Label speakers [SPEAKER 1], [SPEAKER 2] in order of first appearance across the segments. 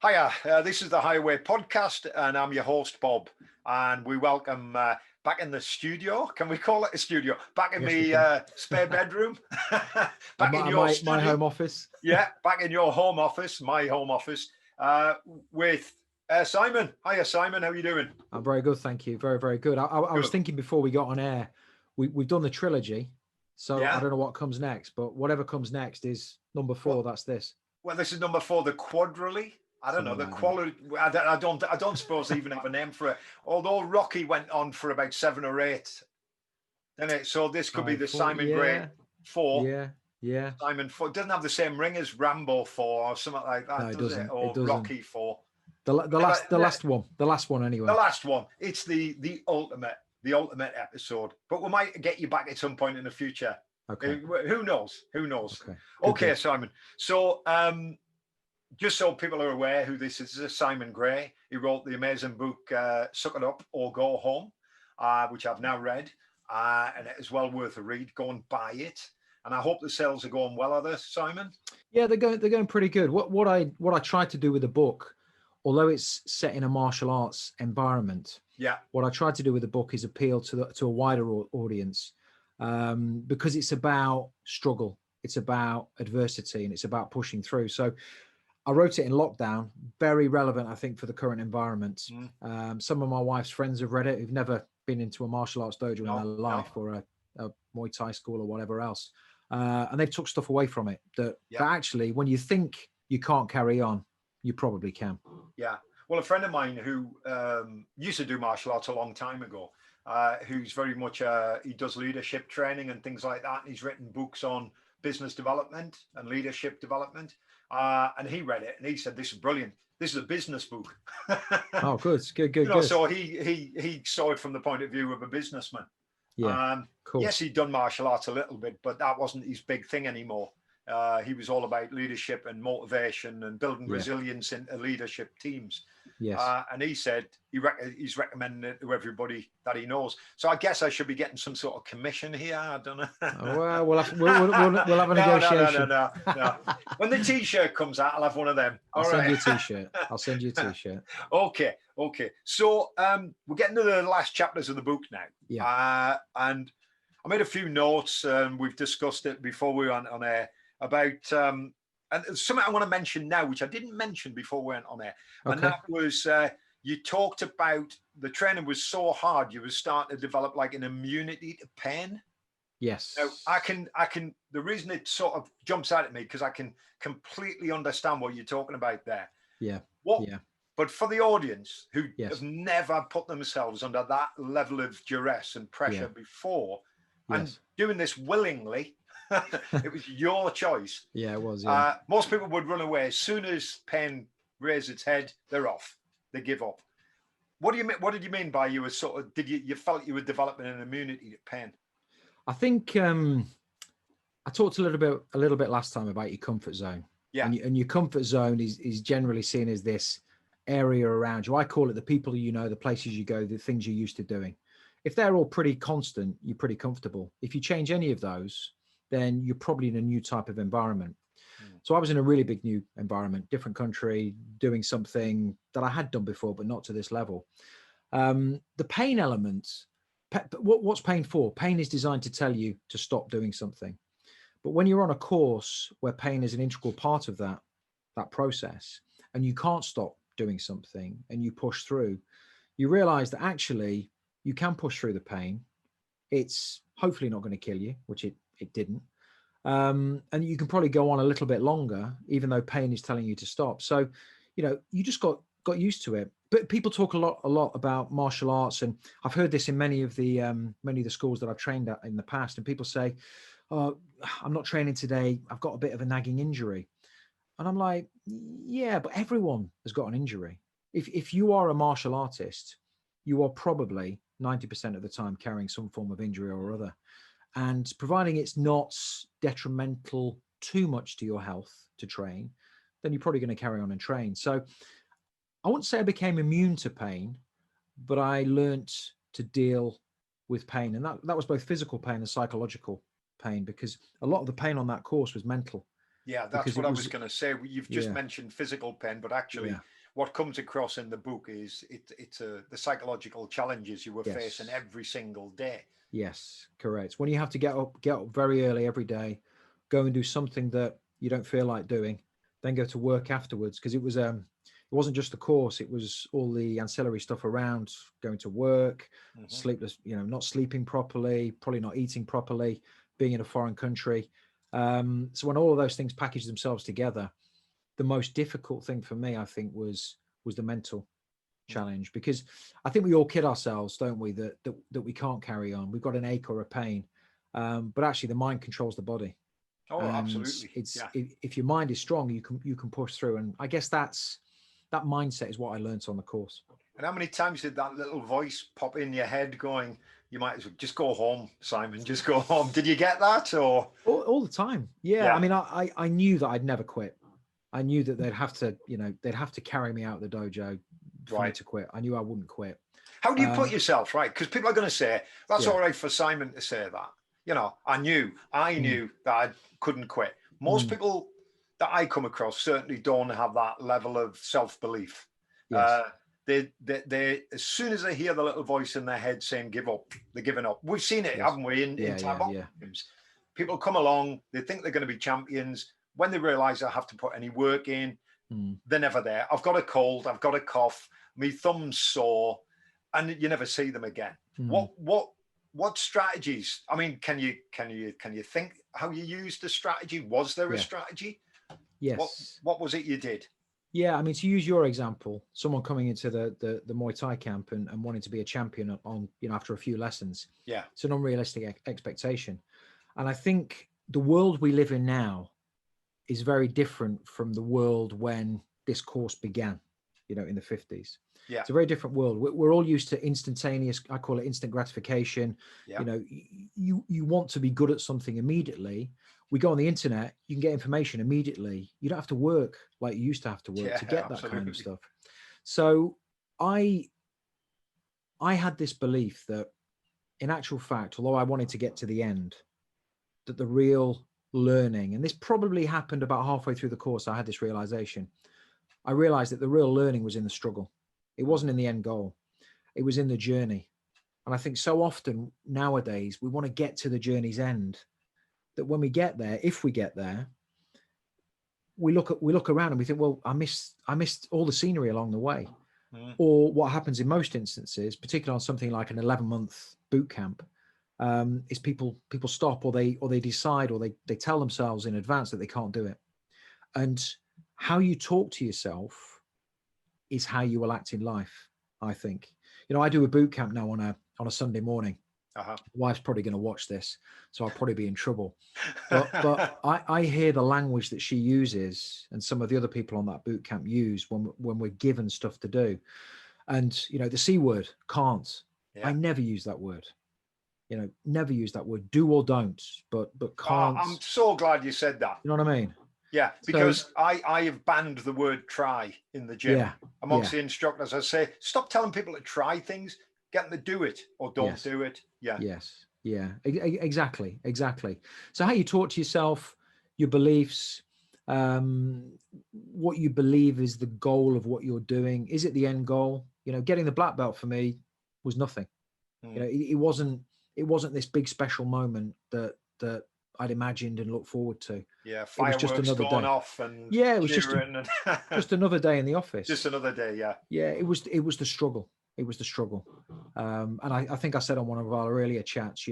[SPEAKER 1] Hiya, this is the Highway Podcast, and I'm your host, Bob. And we welcome back in the studio. Can we call it a studio? Back in the spare bedroom. Back in your
[SPEAKER 2] my home office.
[SPEAKER 1] Yeah, back in your home office, my home office, with Simon. Hiya, Simon. How are you doing?
[SPEAKER 2] I'm very good, thank you. Very, very good. I was thinking before we got on air, we've done the trilogy, so I don't know what comes next, but whatever comes next is number 4. Well, that's this.
[SPEAKER 1] Well, this is number 4, the quadrily. I don't know, the quality. I don't suppose they even have a name for it. Although Rocky went on for about 7 or 8, didn't it? So this could be the Simon Gray 4.
[SPEAKER 2] Yeah.
[SPEAKER 1] Simon 4 doesn't have the same ring as Rambo 4 or something like that, does it? Or Rocky 4.
[SPEAKER 2] The last one anyway.
[SPEAKER 1] The last one. It's the ultimate episode. But we might get you back at some point in the future.
[SPEAKER 2] Okay.
[SPEAKER 1] Who knows? Okay, Simon. So just so people are aware who this is Simon Gray. He wrote the amazing book Suck It Up or Go Home, which I've now read, and it is well worth a read. Go and buy it. And I hope the sales are going well, are they, Simon?
[SPEAKER 2] Yeah, they're going pretty good. What I tried to do with the book, although it's set in a martial arts environment, what I tried to do with the book is appeal to a wider audience, because it's about struggle, it's about adversity, and it's about pushing through. So I wrote it in lockdown, very relevant, I think, for the current environment. Some of my wife's friends have read it who've never been into a martial arts dojo in their life or a Muay Thai school or whatever else. And they've took stuff away from it that actually, when you think you can't carry on, you probably can.
[SPEAKER 1] Yeah. Well, a friend of mine who used to do martial arts a long time ago, who's very much, he does leadership training and things like that. And he's written books on business development and leadership development. And he read it and he said, "This is brilliant. This is a business book."
[SPEAKER 2] Oh, good.
[SPEAKER 1] So he saw it from the point of view of a businessman.
[SPEAKER 2] Yeah, cool.
[SPEAKER 1] Yes, he'd done martial arts a little bit, but that wasn't his big thing anymore. He was all about leadership and motivation and building resilience into leadership teams.
[SPEAKER 2] Yes.
[SPEAKER 1] And he said he's recommending it to everybody that he knows. So I guess I should be getting some sort of commission here. I don't know.
[SPEAKER 2] Well, we'll have a negotiation.
[SPEAKER 1] No. When the T-shirt comes out, I'll have one of them.
[SPEAKER 2] I'll send you a T-shirt.
[SPEAKER 1] Okay. So we're getting to the last chapters of the book now.
[SPEAKER 2] Yeah.
[SPEAKER 1] And I made a few notes, and we've discussed it before we went on air about and something I want to mention now, which I didn't mention before we went on air. Okay. And that was you talked about the training was so hard you were starting to develop like an immunity to pain.
[SPEAKER 2] Yes.
[SPEAKER 1] Now I can the reason it sort of jumps out at me because I can completely understand what you're talking about there.
[SPEAKER 2] Yeah.
[SPEAKER 1] But for the audience who have never put themselves under that level of duress and pressure before, and doing this willingly, it was your choice.
[SPEAKER 2] Yeah, it was.
[SPEAKER 1] Most people would run away as soon as pain raises its head. They're off. They give up. What do you mean? What did you mean by you were sort of? Did you felt you were developing an immunity to pain?
[SPEAKER 2] I think I talked a little bit last time about your comfort zone.
[SPEAKER 1] Yeah.
[SPEAKER 2] And your comfort zone is generally seen as this area around you. I call it the people you know, the places you go, the things you're used to doing. If they're all pretty constant, you're pretty comfortable. If you change any of those, then you're probably in a new type of environment. So I was in a really big new environment, different country, doing something that I had done before, but not to this level. The pain element, what's pain for? Pain is designed to tell you to stop doing something. But when you're on a course where pain is an integral part of that process, and you can't stop doing something and you push through, you realize that actually you can push through the pain. It's hopefully not going to kill you, which it didn't. And you can probably go on a little bit longer, even though pain is telling you to stop. So, you just got used to it. But people talk a lot about martial arts, and I've heard this in many of the schools that I've trained at in the past. And people say, "Oh, I'm not training today. I've got a bit of a nagging injury." And I'm like, "Yeah, but everyone has got an injury. If you are a martial artist, you are probably 90% of the time carrying some form of injury or other. And providing it's not detrimental too much to your health to train, then you're probably going to carry on and train." So I wouldn't say I became immune to pain, but I learnt to deal with pain. And that was both physical pain and psychological pain, because a lot of the pain on that course was mental.
[SPEAKER 1] Yeah, that's what I was going to say. You've just mentioned physical pain, but actually what comes across in the book is it's the psychological challenges you were facing every single day.
[SPEAKER 2] Yes, correct. When you have to get up very early every day, go and do something that you don't feel like doing, then go to work afterwards. Because it wasn't just the course, it was all the ancillary stuff around going to work, sleepless, not sleeping properly, probably not eating properly, being in a foreign country. So when all of those things package themselves together, the most difficult thing for me, I think, was the mental challenge, because I think we all kid ourselves, don't we, that we can't carry on. We've got an ache or a pain, but actually the mind controls the body.
[SPEAKER 1] Oh,
[SPEAKER 2] and
[SPEAKER 1] absolutely.
[SPEAKER 2] If your mind is strong, you can push through. And I guess that mindset is what I learned on the course.
[SPEAKER 1] And how many times did that little voice pop in your head going, you might as well just go home, Simon, just go home? Did you get that? Or
[SPEAKER 2] all the time? Yeah. I mean, I knew that I'd never quit. I knew that they'd have to carry me out of the dojo for me to quit. I knew I wouldn't quit.
[SPEAKER 1] How do you put yourself right? Because people are going to say, that's all right for Simon to say that. I knew that I couldn't quit. Most people that I come across certainly don't have that level of self-belief.
[SPEAKER 2] Yes.
[SPEAKER 1] They as soon as they hear the little voice in their head saying give up, they're giving up. We've seen it, haven't we, in Thai games? People come along, they think they're going to be champions. When they realize I have to put any work in, they're never there. I've got a cold, I've got a cough, my thumb's sore, and you never see them again. What strategies? I mean, can you think how you used the strategy? Was there a strategy?
[SPEAKER 2] Yes.
[SPEAKER 1] What was it you did?
[SPEAKER 2] Yeah, I mean, to use your example, someone coming into the Muay Thai camp and wanting to be a champion on after a few lessons.
[SPEAKER 1] Yeah,
[SPEAKER 2] it's an unrealistic expectation, and I think the world we live in now is very different from the world when this course began, in the 50s.
[SPEAKER 1] Yeah.
[SPEAKER 2] It's a very different world. We're all used to instantaneous, I call it instant gratification.
[SPEAKER 1] Yeah.
[SPEAKER 2] You want to be good at something immediately. We go on the internet, you can get information immediately. You don't have to work like you used to have to work to get that kind of stuff. So I had this belief that, in actual fact, although I wanted to get to the end, that the real learning, and this probably happened about halfway through the course, I had this realization. I realized that the real learning was in the struggle. It wasn't in the end goal. It was in the journey. And I think so often nowadays we want to get to the journey's end, that when we get there, if we get there, we look around and we think, well, I missed all the scenery along the way. Or what happens in most instances, particularly on something like an 11-month boot camp, is people stop, or they decide, or they tell themselves in advance that they can't do it. And how you talk to yourself is how you will act in life, I think. I do a boot camp now on a Sunday morning. My wife's probably going to watch this, so I'll probably be in trouble. But I hear the language that she uses and some of the other people on that boot camp use when we're given stuff to do. And, the C word, can't. Yeah. I never use that word. Never use that word. Do or don't, but can't.
[SPEAKER 1] I'm so glad you said that.
[SPEAKER 2] You know what I mean?
[SPEAKER 1] Yeah, because I have banned the word try in the gym amongst the instructors. I say, stop telling people to try things, get them to do it or don't do it. Yeah.
[SPEAKER 2] Yes. Yeah, exactly. So how you talk to yourself, your beliefs, what you believe is the goal of what you're doing. Is it the end goal? Getting the black belt for me was nothing. It wasn't this big special moment that I'd imagined and looked forward to.
[SPEAKER 1] Yeah, fireworks just another going day. Off and
[SPEAKER 2] it was just another day in the office.
[SPEAKER 1] Just another day, yeah.
[SPEAKER 2] Yeah, it was the struggle. It was the struggle. And I think I said on one of our earlier chats,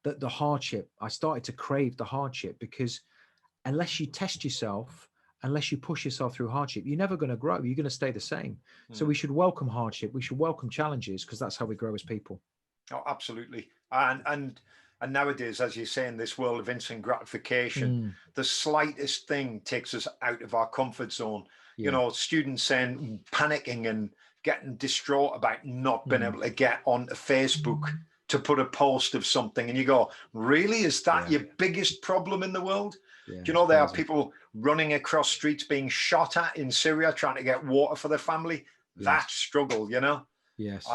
[SPEAKER 2] that the hardship, I started to crave the hardship, because unless you test yourself, unless you push yourself through hardship, you're never going to grow. You're going to stay the same. So we should welcome hardship. We should welcome challenges, because that's how we grow as people.
[SPEAKER 1] Oh, absolutely. And nowadays, as you say, in this world of instant gratification, the slightest thing takes us out of our comfort zone. Students saying, panicking and getting distraught about not being able to get onto Facebook to put a post of something. And you go, really? Is that your biggest problem in the world? Do you know there are people running across streets being shot at in Syria trying to get water for their family? That struggle,
[SPEAKER 2] Yes.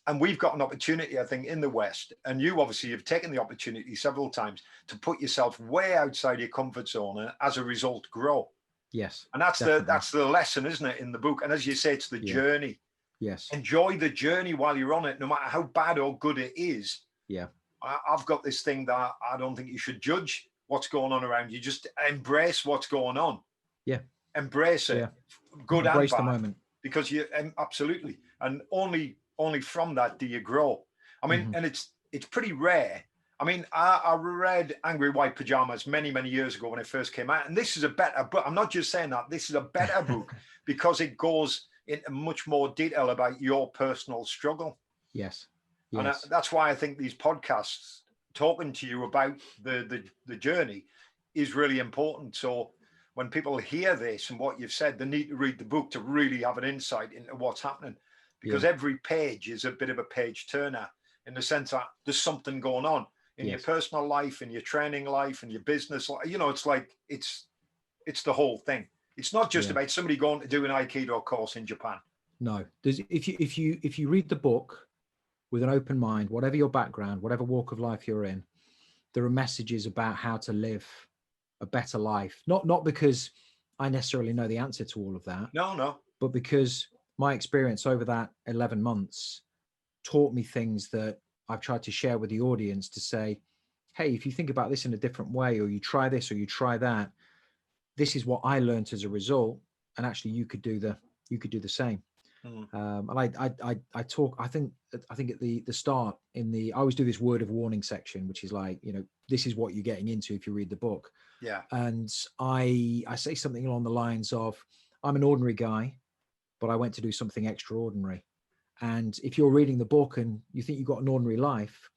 [SPEAKER 1] And we've got an opportunity, I think, in the West, and you obviously have taken the opportunity several times to put yourself way outside your comfort zone and as a result grow.
[SPEAKER 2] Yes.
[SPEAKER 1] And that's
[SPEAKER 2] definitely.
[SPEAKER 1] the lesson, isn't it, in the book? And as you say, it's the journey.
[SPEAKER 2] Yes.
[SPEAKER 1] Enjoy the journey while you're on it, no matter how bad or good it is.
[SPEAKER 2] Yeah.
[SPEAKER 1] I've got this thing that I don't think you should judge what's going on around you. Just embrace what's going on.
[SPEAKER 2] Yeah.
[SPEAKER 1] Embrace it,
[SPEAKER 2] Yeah.
[SPEAKER 1] good
[SPEAKER 2] Embrace
[SPEAKER 1] and
[SPEAKER 2] the
[SPEAKER 1] bad,
[SPEAKER 2] moment.
[SPEAKER 1] because you absolutely, and only from that do you grow. I mean, and it's pretty rare. I mean, I read Angry White Pajamas many years ago when it first came out, and this is a better book. I'm not just saying that. This is a better book because it goes into much more detail about your personal struggle.
[SPEAKER 2] Yes.
[SPEAKER 1] And
[SPEAKER 2] Yes.
[SPEAKER 1] that's why I think these podcasts talking to you about the journey is really important. So when people hear this and what you've said, they need to read the book to really have an insight into what's happening, because every page is a bit of a page turner in the sense that there's something going on in your personal life, in your training life, in your business life. You know, it's like it's the whole thing. It's not just about somebody going to do an Aikido course in Japan.
[SPEAKER 2] No, if you read the book with an open mind, whatever your background, whatever walk of life you're in, there are messages about how to live a better life. Not because I necessarily know the answer to all of that.
[SPEAKER 1] No.
[SPEAKER 2] But because my experience over that 11 months taught me things that I've tried to share with the audience to say, hey, if you think about this in a different way, or you try this or you try that, this is what I learned as a result. And actually you could do the same. And I talk, I think at the start I always do this word of warning section, which is like, this is what you're getting into if you read the book.
[SPEAKER 1] Yeah.
[SPEAKER 2] And I say something along the lines of, I'm an ordinary guy, but I went to do something extraordinary. And if you're reading the book and you think you've got an ordinary life,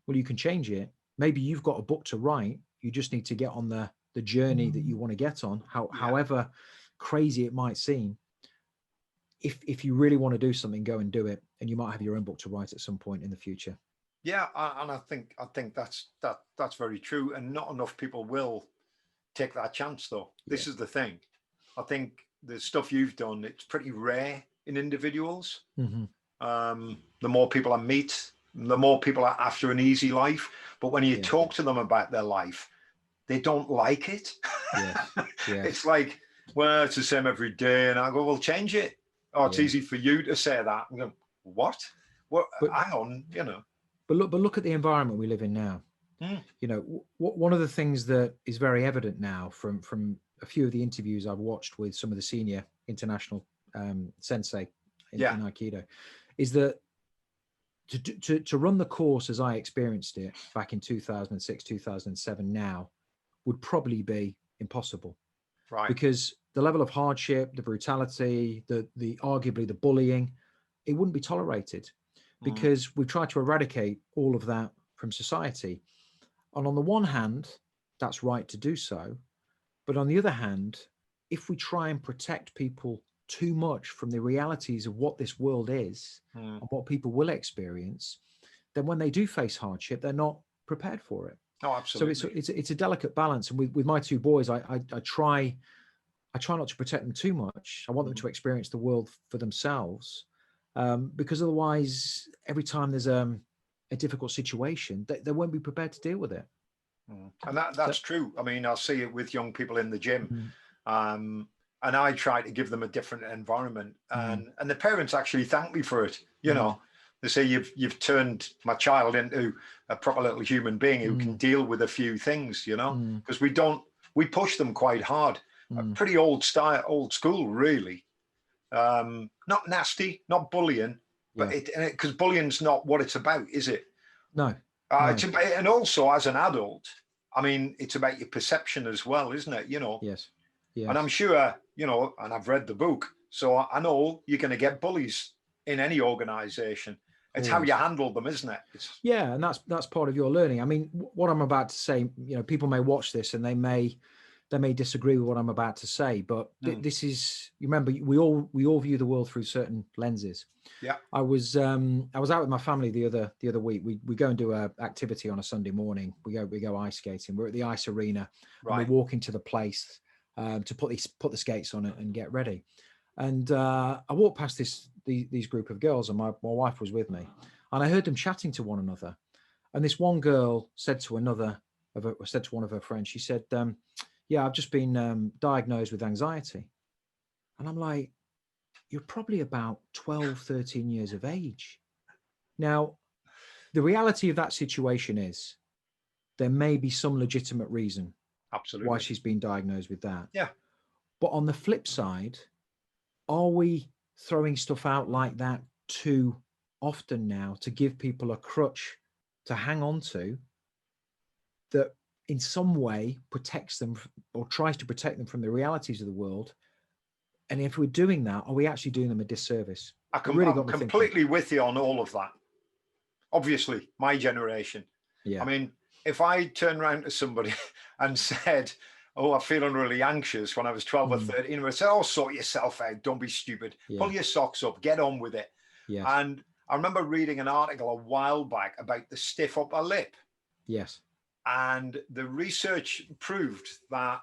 [SPEAKER 2] well, you can change it. Maybe you've got a book to write. You just need to get on the journey that you want to get on, however crazy it might seem. If you really want to do something, go and do it. And you might have your own book to write at some point in the future.
[SPEAKER 1] Yeah. And I think that's very true. And not enough people will take that chance, though. This is the thing. I think the stuff you've done, it's pretty rare in individuals. The more people I meet, the more people are after an easy life. But when you talk to them about their life, they don't like it. It's like, well, it's the same every day. And I go, well, change it. Oh, it's easy for you to say that. I go, what? Well, hang on,
[SPEAKER 2] But look at the environment we live in now. One of the things that is very evident now from a few of the interviews I've watched with some of the senior international sensei in Aikido is that to run the course as I experienced it back in 2006, 2007 now would probably be impossible.
[SPEAKER 1] Right.
[SPEAKER 2] Because the level of hardship, the brutality, the arguably the bullying, it wouldn't be tolerated, because we've tried to eradicate all of that from society. And on the one hand, that's right to do so. But on the other hand, if we try and protect people too much from the realities of what this world is and what people will experience, then when they do face hardship, they're not prepared for it.
[SPEAKER 1] Oh, absolutely.
[SPEAKER 2] So it's a delicate balance. And with my two boys, I try not to protect them too much. I want them to experience the world for themselves, because otherwise, every time there's a difficult situation, they won't be prepared to deal with it.
[SPEAKER 1] And that's true. I mean, I'll see it with young people in the gym, and I try to give them a different environment, and the parents actually thank me for it. They say you've turned my child into a proper little human being who can deal with a few things. Because we push them quite hard, pretty old school, really. Not nasty, not bullying, but because bullying's not what it's about, is it?
[SPEAKER 2] No.
[SPEAKER 1] It's about, and also as an adult, I mean, it's about your perception as well, isn't it?
[SPEAKER 2] Yes.
[SPEAKER 1] And I'm sure, and I've read the book, so I know you're going to get bullies in any organization. It's how you handle them, isn't it?
[SPEAKER 2] And that's part of your learning. I mean, what I'm about to say, people may watch this and they may disagree with what I'm about to say, but this is, you remember, we all view the world through certain lenses.
[SPEAKER 1] Yeah.
[SPEAKER 2] I was out with my family the other week. We go and do an activity on a Sunday morning. We go ice skating. We're at the ice arena, and we're walking to the place to put the skates on it and get ready. And I walked past these group of girls, and my wife was with me, and I heard them chatting to one another. And this one girl said to one of her friends, she said, yeah, I've just been diagnosed with anxiety. And I'm like, you're probably about 12, 13 years of age. Now, the reality of that situation is there may be some legitimate reason why
[SPEAKER 1] Absolutely.
[SPEAKER 2] she's been diagnosed with that.
[SPEAKER 1] Yeah.
[SPEAKER 2] But on the flip side, are we throwing stuff out like that too often now to give people a crutch to hang on to that in some way protects them or tries to protect them from the realities of the world? And if we're doing that, are we actually doing them a disservice?
[SPEAKER 1] I'm
[SPEAKER 2] Thinking.
[SPEAKER 1] completely with you on all of that. Obviously, my generation.
[SPEAKER 2] Yeah.
[SPEAKER 1] I mean, if I turned around to somebody and said, oh, I'm feeling really anxious when I was 12 or 13, and I said, oh, sort yourself out. Don't be stupid.
[SPEAKER 2] Yeah.
[SPEAKER 1] Pull your socks up. Get on with it.
[SPEAKER 2] Yes.
[SPEAKER 1] And I remember reading an article a while back about the stiff upper lip.
[SPEAKER 2] Yes.
[SPEAKER 1] And the research proved that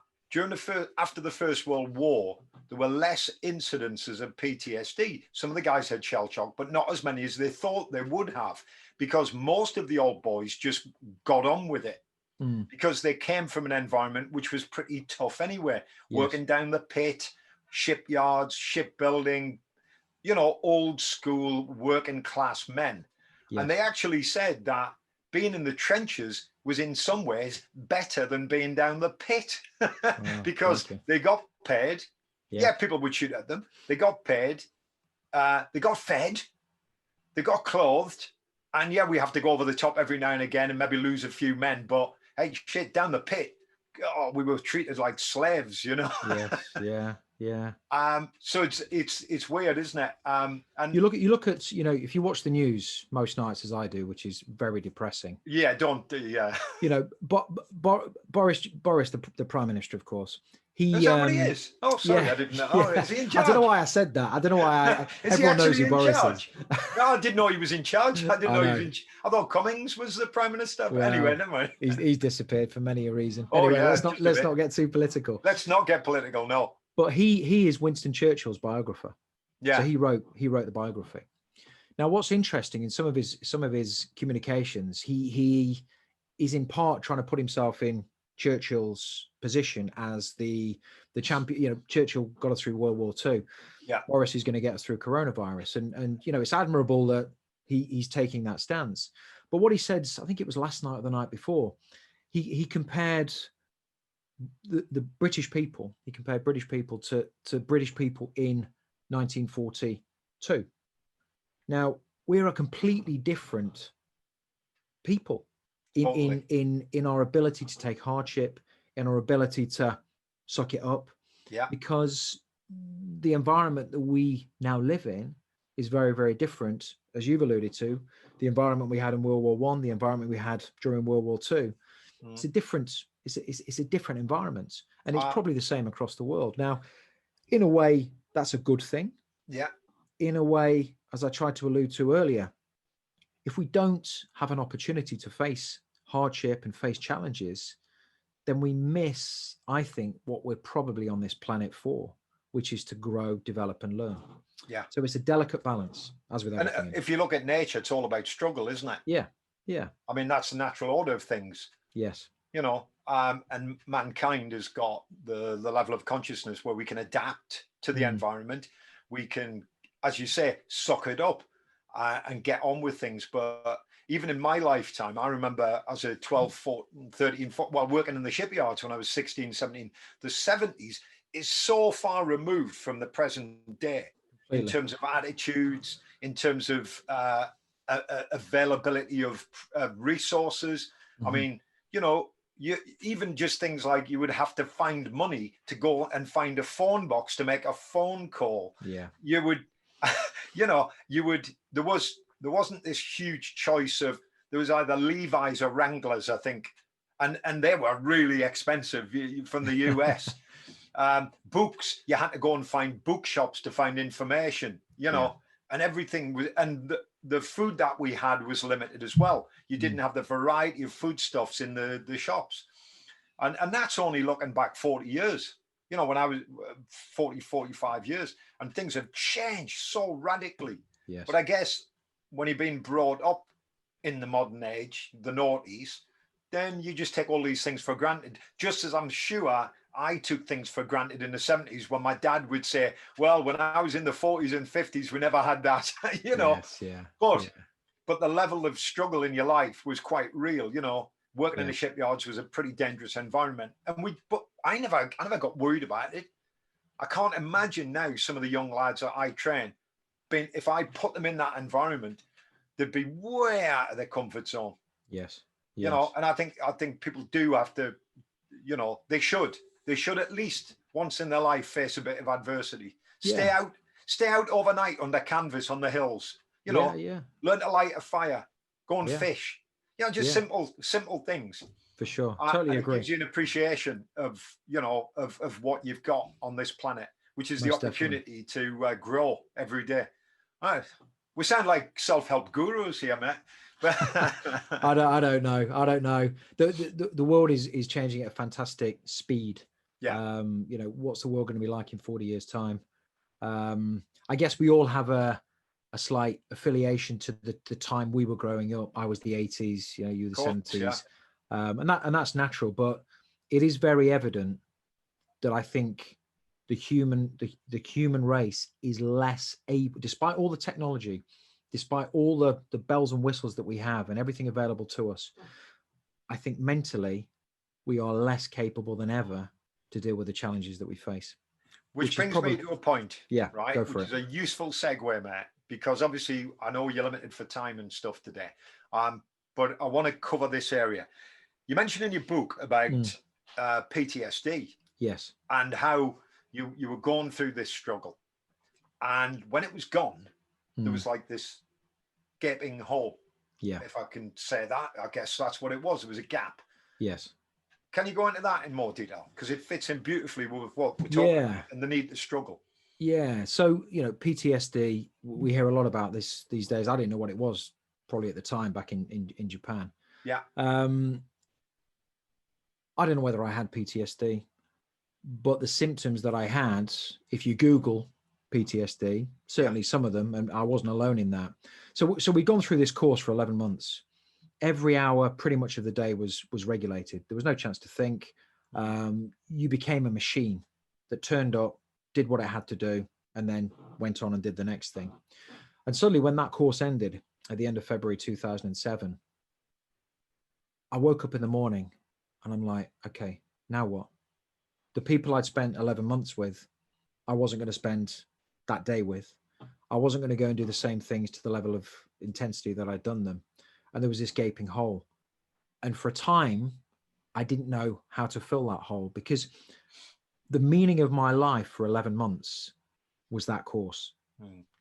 [SPEAKER 1] after the First World War, there were less incidences of PTSD. Some of the guys had shell shock, but not as many as they thought they would have, because most of the old boys just got on with it. Because they came from an environment which was pretty tough anyway, working down the pit, shipyards, shipbuilding, you know, old school working class men.
[SPEAKER 2] Yes.
[SPEAKER 1] And they actually said that being in the trenches was in some ways better than being down the pit because they got paid. Yeah, people would shoot at them. They got paid. They got fed. They got clothed. And yeah, we have to go over the top every now and again and maybe lose a few men. But hey, shit, down the pit, oh, we were treated like slaves, you know?
[SPEAKER 2] Yes, yeah.
[SPEAKER 1] So it's weird, isn't it? And
[SPEAKER 2] you look at, you know, if you watch the news most nights as I do, which is very depressing.
[SPEAKER 1] Yeah,
[SPEAKER 2] You know, but Boris, the Prime Minister, of course.
[SPEAKER 1] Is that what he is? Oh, sorry, I didn't know. Oh, is he in charge?
[SPEAKER 2] I don't know why I said that. I don't know why.
[SPEAKER 1] Everyone knows who Boris is. No, I didn't know he was in charge. I didn't know he was in charge. I thought Cummings was the Prime Minister. But anyway, never mind.
[SPEAKER 2] He's disappeared for many a reason. Anyway, let's not get too political.
[SPEAKER 1] Let's not get political, no.
[SPEAKER 2] But he is Winston Churchill's biographer.
[SPEAKER 1] Yeah.
[SPEAKER 2] So he wrote the biography. Now, what's interesting in some of his communications, he is in part trying to put himself in Churchill's position as the champion. You know, Churchill got us through World War II.
[SPEAKER 1] Yeah.
[SPEAKER 2] Boris is going to get us through coronavirus, and you know, it's admirable that he's taking that stance. But what he said, I think it was last night or the night before, he compared the British people. He compared British people to British people in 1942. Now, we're a completely different people in our ability to take hardship, in our ability to suck it up.
[SPEAKER 1] Yeah.
[SPEAKER 2] Because the environment that we now live in is very, very different, as you've alluded to, the environment we had in World War I, the environment we had during World War II. It's a different environment, and it's probably the same across the world. Now, in a way, that's a good thing.
[SPEAKER 1] Yeah.
[SPEAKER 2] In a way, as I tried to allude to earlier, if we don't have an opportunity to face hardship and face challenges, then we miss, I think, what we're probably on this planet for, which is to grow, develop, and learn.
[SPEAKER 1] Yeah.
[SPEAKER 2] So it's a delicate balance, as with everything.
[SPEAKER 1] And if you look at nature, it's all about struggle, isn't it?
[SPEAKER 2] Yeah. Yeah.
[SPEAKER 1] I mean, that's the natural order of things.
[SPEAKER 2] Yes.
[SPEAKER 1] You know, and mankind has got the level of consciousness where we can adapt to the environment. We can, as you say, suck it up and get on with things. But even in my lifetime, I remember as a 12, 14, 13, while working in the shipyards when I was 16, 17, the 70s is so far removed from the present day in terms of attitudes, in terms of availability of resources. I mean, you know, even just things like you would have to find money to go and find a phone box to make a phone call.
[SPEAKER 2] Yeah.
[SPEAKER 1] You would, you know, there wasn't this huge choice of, there was either Levi's or Wranglers, I think. And they were really expensive from the US. Books, you had to go and find bookshops to find information, you know, and everything was, and the food that we had was limited as well. You didn't have the variety of foodstuffs in the shops. And that's only looking back 40 years, you know, when I was 45 years, and things have changed so radically.
[SPEAKER 2] Yes.
[SPEAKER 1] But I guess when you've been brought up in the modern age, the noughties, then you just take all these things for granted. Just as I'm sure I took things for granted in the 70s when my dad would say, well, when I was in the 40s and 50s, we never had that, you know.
[SPEAKER 2] Yes, yeah.
[SPEAKER 1] But the level of struggle in your life was quite real, you know. Working in the
[SPEAKER 2] Yes.
[SPEAKER 1] shipyards was a pretty dangerous environment. But I never got worried about it. I can't imagine now some of the young lads that I train, if I put them in that environment, they'd be way out of their comfort zone.
[SPEAKER 2] Yes.
[SPEAKER 1] You know, and I think people do have to, you know, they should at least once in their life face a bit of adversity.
[SPEAKER 2] Yeah.
[SPEAKER 1] Stay out overnight under canvas on the hills. You know, learn to light a fire, go and fish. You know, just simple things.
[SPEAKER 2] For sure, totally agree.
[SPEAKER 1] It gives you an appreciation of, you know, of what you've got on this planet, which is
[SPEAKER 2] Most
[SPEAKER 1] the opportunity to grow every day. We sound like self-help gurus here, mate.
[SPEAKER 2] I don't know. The world is changing at a fantastic speed.
[SPEAKER 1] Yeah.
[SPEAKER 2] You know, what's the world going to be like in 40 years time? I guess we all have a slight affiliation to the time we were growing up. I was the 80s, you know, you were the 70s. And that's natural, but it is very evident that I think the human race is less able, despite all the technology, despite all the bells and whistles that we have and everything available to us. I think mentally we are less capable than ever to deal with the challenges that we face.
[SPEAKER 1] Which brings me to a point, right?
[SPEAKER 2] Go for
[SPEAKER 1] which is a useful segue, mate, because obviously I know you're limited for time and stuff today. But I want to cover this area. You mentioned in your book about PTSD.
[SPEAKER 2] Yes.
[SPEAKER 1] And how you were going through this struggle. And when it was gone, there was like this gaping hole.
[SPEAKER 2] Yeah.
[SPEAKER 1] If I can say that, I guess that's what it was. It was a gap.
[SPEAKER 2] Yes.
[SPEAKER 1] Can you go into that in more detail? Because it fits in beautifully with what we're talking about and the need to struggle.
[SPEAKER 2] Yeah. So, you know, PTSD, we hear a lot about this these days. I didn't know what it was probably at the time back in Japan.
[SPEAKER 1] Yeah.
[SPEAKER 2] I don't know whether I had PTSD, but the symptoms that I had, if you Google PTSD, certainly some of them, and I wasn't alone in that. So we'd gone through this course for 11 months. Every hour, pretty much of the day was regulated. There was no chance to think. You became a machine that turned up, did what it had to do, and then went on and did the next thing. And suddenly when that course ended at the end of February 2007, I woke up in the morning and I'm like, okay, now what? The people I'd spent 11 months with, I wasn't going to spend that day with. I wasn't going to go and do the same things to the level of intensity that I'd done them. And there was this gaping hole. And for a time, I didn't know how to fill that hole, because the meaning of my life for 11 months was that course,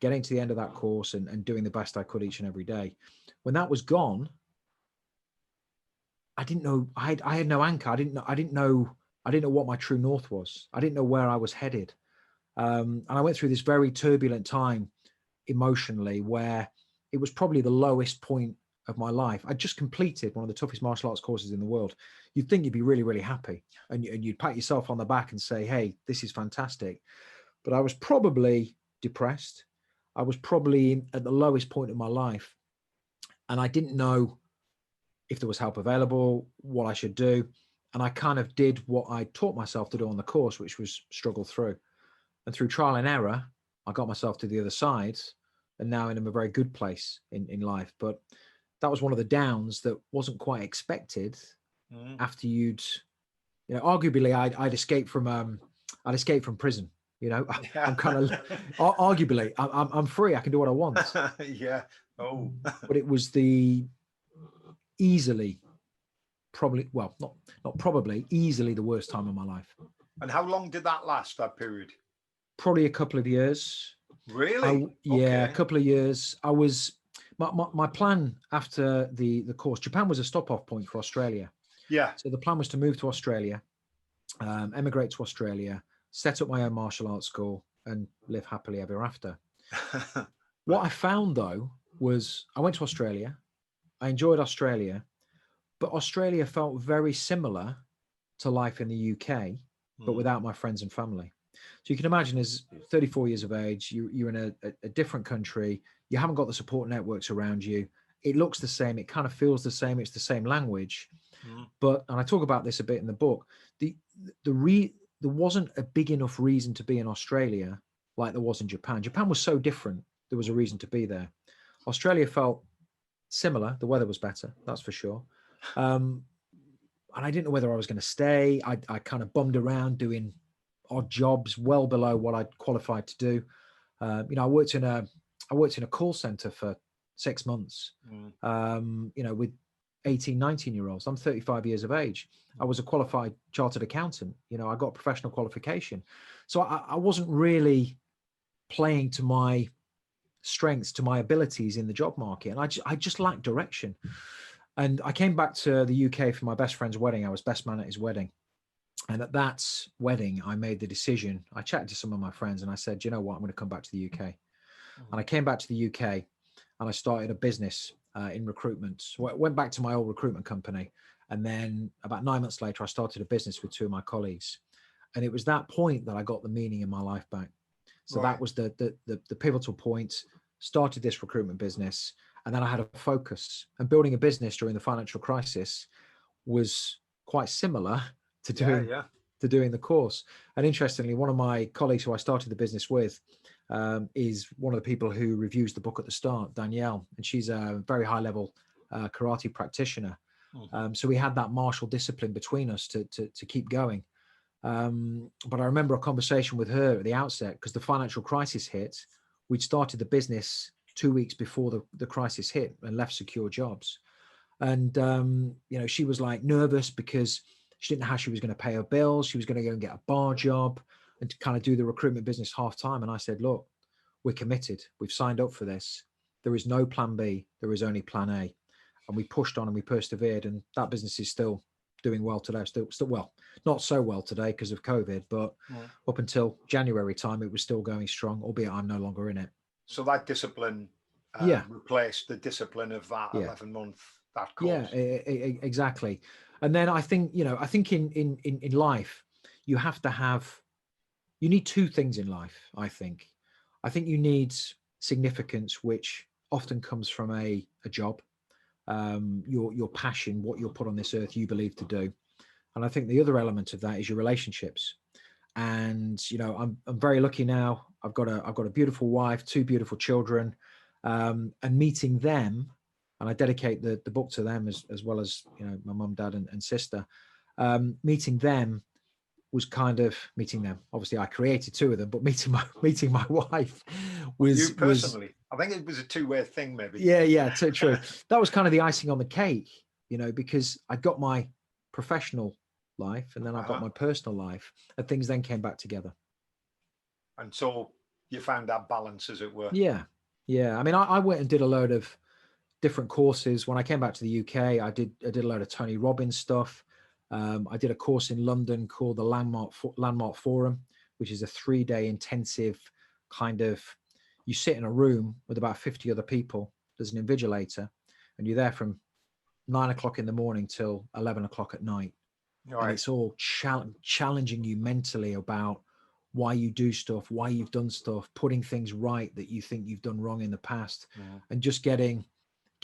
[SPEAKER 2] getting to the end of that course and doing the best I could each and every day. When that was gone, I didn't know, I had no anchor. I didn't know what my true north was. I didn't know where I was headed. And I went through this very turbulent time emotionally, where it was probably the lowest point of my life. I just completed one of the toughest martial arts courses in the world. You'd think you'd be really, really happy, and you'd pat yourself on the back and say, hey, this is fantastic. But I was probably depressed. I was probably at the lowest point of my life. And I didn't know if there was help available, what I should do. And I kind of did what I taught myself to do on the course, which was struggle through. And through trial and error, I got myself to the other side, and now I'm in a very good place in life. But that was one of the downs that wasn't quite expected after arguably I'd escaped from prison. You know, I'm kind of arguably I'm free. I can do what I want.
[SPEAKER 1] Yeah. Oh.
[SPEAKER 2] But it was easily the worst time of my life.
[SPEAKER 1] And how long did that last, that period?
[SPEAKER 2] Probably a couple of years.
[SPEAKER 1] Really?
[SPEAKER 2] A couple of years. I was my plan after the course. Japan was a stop-off point for Australia.
[SPEAKER 1] Yeah.
[SPEAKER 2] So the plan was to move to Australia, emigrate to Australia, set up my own martial arts school, and live happily ever after. What I found, though, was I went to Australia. I enjoyed Australia, but Australia felt very similar to life in the UK, but without my friends and family. So you can imagine, as 34 years of age, you're in a different country. You haven't got the support networks around you. It looks the same. It kind of feels the same. It's the same language. But, and I talk about this a bit in the book, there wasn't a big enough reason to be in Australia like there was in Japan. Japan was so different. There was a reason to be there. Australia felt similar. The weather was better, that's for sure. And I didn't know whether I was going to stay. I kind of bummed around doing odd jobs well below what I'd qualified to do. You know, I worked in a call center for 6 months, you know, with 18, 19-year-olds. I'm 35 years of age. I was a qualified chartered accountant. You know, I got a professional qualification. So I wasn't really playing to my strengths, to my abilities in the job market. And I just lacked direction. And I came back to the UK for my best friend's wedding. I was best man at his wedding. And at that wedding, I made the decision. I chatted to some of my friends and I said, you know what, I'm going to come back to the UK. And I came back to the UK and I started a business in recruitment. So I went back to my old recruitment company. And then about 9 months later, I started a business with 2 of my colleagues. And it was that point that I got the meaning in my life back. So that was the pivotal point. Started this recruitment business. And then I had a focus. And building a business during the financial crisis was quite similar to doing the course. And interestingly, one of my colleagues who I started the business with is one of the people who reviews the book at the start, Danielle, and she's a very high level karate practitioner. So we had that martial discipline between us to keep going. But I remember a conversation with her at the outset because the financial crisis hit. We'd started the business 2 weeks before the crisis hit and left secure jobs. And, you know, she was like nervous because she didn't know how she was going to pay her bills. She was going to go and get a bar job and to kind of do the recruitment business half time. And I said, look, we're committed. We've signed up for this. There is no plan B. There is only plan A. And we pushed on and we persevered. And that business is still doing well today. Still well, not so well today because of COVID, but up until January time, it was still going strong, albeit I'm no longer in it.
[SPEAKER 1] So that discipline replaced the discipline of that 11-month, that course.
[SPEAKER 2] Yeah, exactly. And then I think, you know, I think in life, you have to have, you need 2 things in life, I think. I think you need significance, which often comes from a job, your passion, what you're put on this earth, you believe to do. And I think the other element of that is your relationships. And, you know, I'm very lucky now. I've got a beautiful wife, 2 beautiful children, and meeting them. And I dedicate the book to them as well as, you know, my mum, dad, and sister. Meeting them was kind of meeting them. Obviously, I created 2 of them, but meeting my wife was. You
[SPEAKER 1] personally, I think it was a 2-way thing, maybe.
[SPEAKER 2] Yeah, so true. That was kind of the icing on the cake, you know, because I got my professional life and then I got my personal life, and things then came back together.
[SPEAKER 1] And so you found that balance, as it were.
[SPEAKER 2] Yeah. I mean, I went and did a load of different courses. When I came back to the UK, I did a load of Tony Robbins stuff. I did a course in London called the Landmark Forum, which is a 3-day intensive kind of, you sit in a room with about 50 other people. There's an invigilator and you're there from 9 o'clock in the morning till 11 o'clock at night. Right. And it's all challenging you mentally about why you do stuff, why you've done stuff, putting things right that you think you've done wrong in the past, and just getting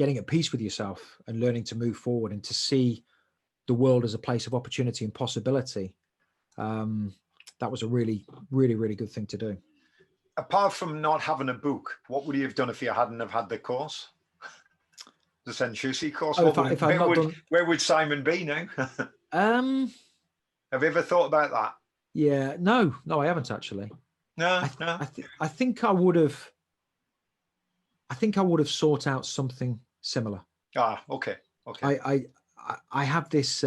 [SPEAKER 2] at peace with yourself and learning to move forward and to see the world as a place of opportunity and possibility. That was a really, really, really good thing to do.
[SPEAKER 1] Apart from not having a book, what would you have done if you hadn't have had the course? The Senshusei course? Where would Simon be now? Have you ever thought about that?
[SPEAKER 2] Yeah, no, I haven't actually.
[SPEAKER 1] No.
[SPEAKER 2] I think I would have sought out something similar.
[SPEAKER 1] Okay.
[SPEAKER 2] I have this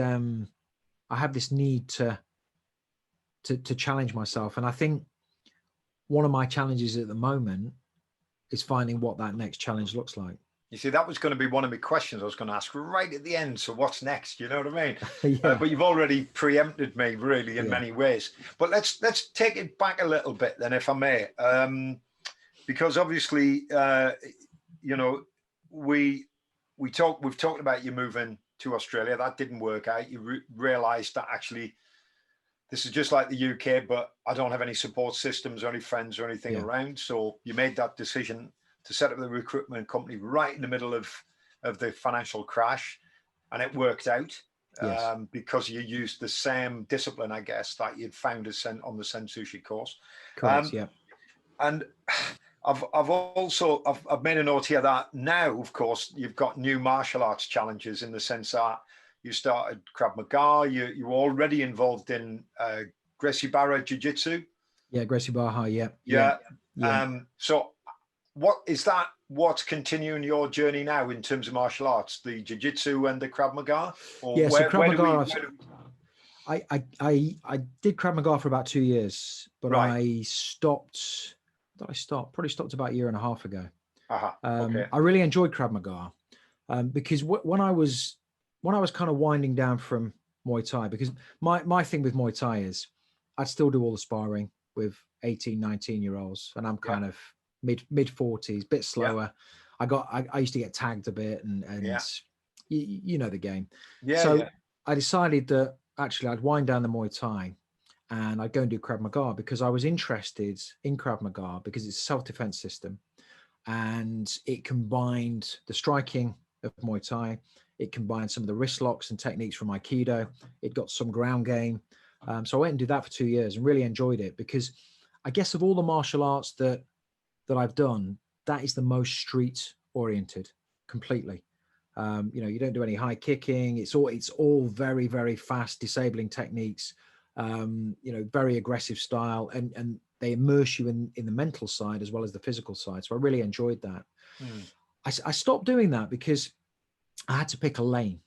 [SPEAKER 2] need to challenge myself, and I think one of my challenges at the moment is finding what that next challenge looks like.
[SPEAKER 1] You see, that was going to be one of my questions I was going to ask right at the end. So what's next? You know what I mean? But you've already preempted me really in many ways. But let's take it back a little bit then, if I may, because obviously, you know, we've talked about you moving to Australia. That didn't work out. You realised that actually this is just like the UK, but I don't have any support systems or any friends or anything around. So you made that decision to set up the recruitment company right in the middle of the financial crash, and it worked out.
[SPEAKER 2] Yes.
[SPEAKER 1] because you used the same discipline, I guess, that you'd found on the Senshusei course.
[SPEAKER 2] Correct. Yeah.
[SPEAKER 1] And I've made a note here that now, of course, you've got new martial arts challenges in the sense that you started Krav Maga. You were already involved in Gracie Barra Jiu-Jitsu.
[SPEAKER 2] Yeah, Gracie Barra. Yeah.
[SPEAKER 1] Yeah.
[SPEAKER 2] Yeah.
[SPEAKER 1] So what is that? What's continuing your journey now in terms of martial arts, the Jiu-Jitsu and the Krav Maga? Or
[SPEAKER 2] Yeah. So Krav Maga. I did Krav Maga for about 2 years, but
[SPEAKER 1] Right.
[SPEAKER 2] I stopped. Did I stop? Probably stopped about a year and a half ago.
[SPEAKER 1] Okay.
[SPEAKER 2] I really enjoyed Krav Maga because when I was kind of winding down from Muay Thai, because my thing with Muay Thai is I'd still do all the sparring with 18, 19-year-olds, and I'm kind of mid 40s, bit slower. I used to get tagged a bit, and you know the game. So I decided that actually I'd wind down the Muay Thai and I'd go and do Krav Maga because I was interested in Krav Maga because it's a self-defense system, and it combined the striking of Muay Thai. It combined some of the wrist locks and techniques from Aikido. It got some ground game. So I went and did that for 2 years and really enjoyed it because I guess of all the martial arts that I've done, that is the most street oriented completely. You don't do any high kicking. It's all very, very fast, disabling techniques, very aggressive style, and they immerse you in the mental side as well as the physical side. So I really enjoyed that. I stopped doing that because I had to pick a lane.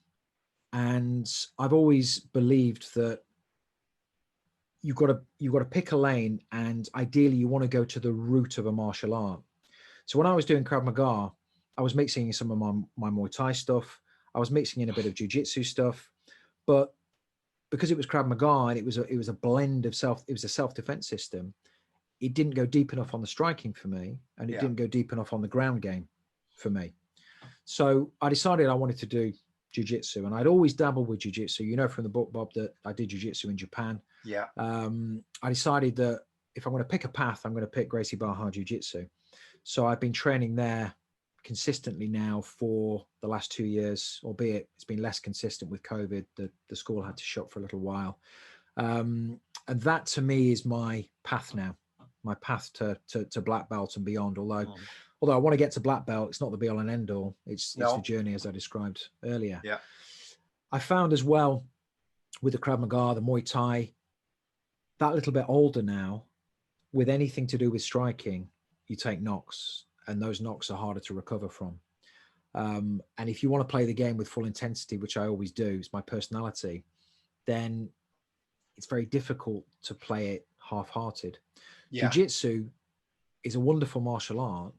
[SPEAKER 2] And I've always believed that you've got to pick a lane, and ideally you want to go to the root of a martial art. So when I was doing Krav Maga, I was mixing in some of my Muay Thai stuff. I was mixing in a bit of Jiu-Jitsu stuff, but because it was Krav Maga and it was a blend of it was a self-defense system, it didn't go deep enough on the striking for me, and it didn't go deep enough on the ground game for me. So I decided I wanted to do Jiu-Jitsu, and I'd always dabbled with Jiu-Jitsu. You know from the book, Bob, that I did Jiu-Jitsu in Japan.
[SPEAKER 1] Yeah.
[SPEAKER 2] I decided that if I'm going to pick a path, I'm going to pick Gracie Barra Jiu-Jitsu. So I've been training there consistently now for the last 2 years, albeit it's been less consistent with COVID. The school had to shut for a little while. And that to me is my path now, my path to black belt and beyond. Although I want to get to black belt, it's not the be all and end all. It's the journey as I described earlier.
[SPEAKER 1] Yeah.
[SPEAKER 2] I found as well with the Krav Maga, the Muay Thai, that little bit older now, with anything to do with striking, you take knocks, and those knocks are harder to recover from. And if you want to play the game with full intensity, which I always do, it's my personality, then it's very difficult to play it half-hearted. Jiu-Jitsu is a wonderful martial art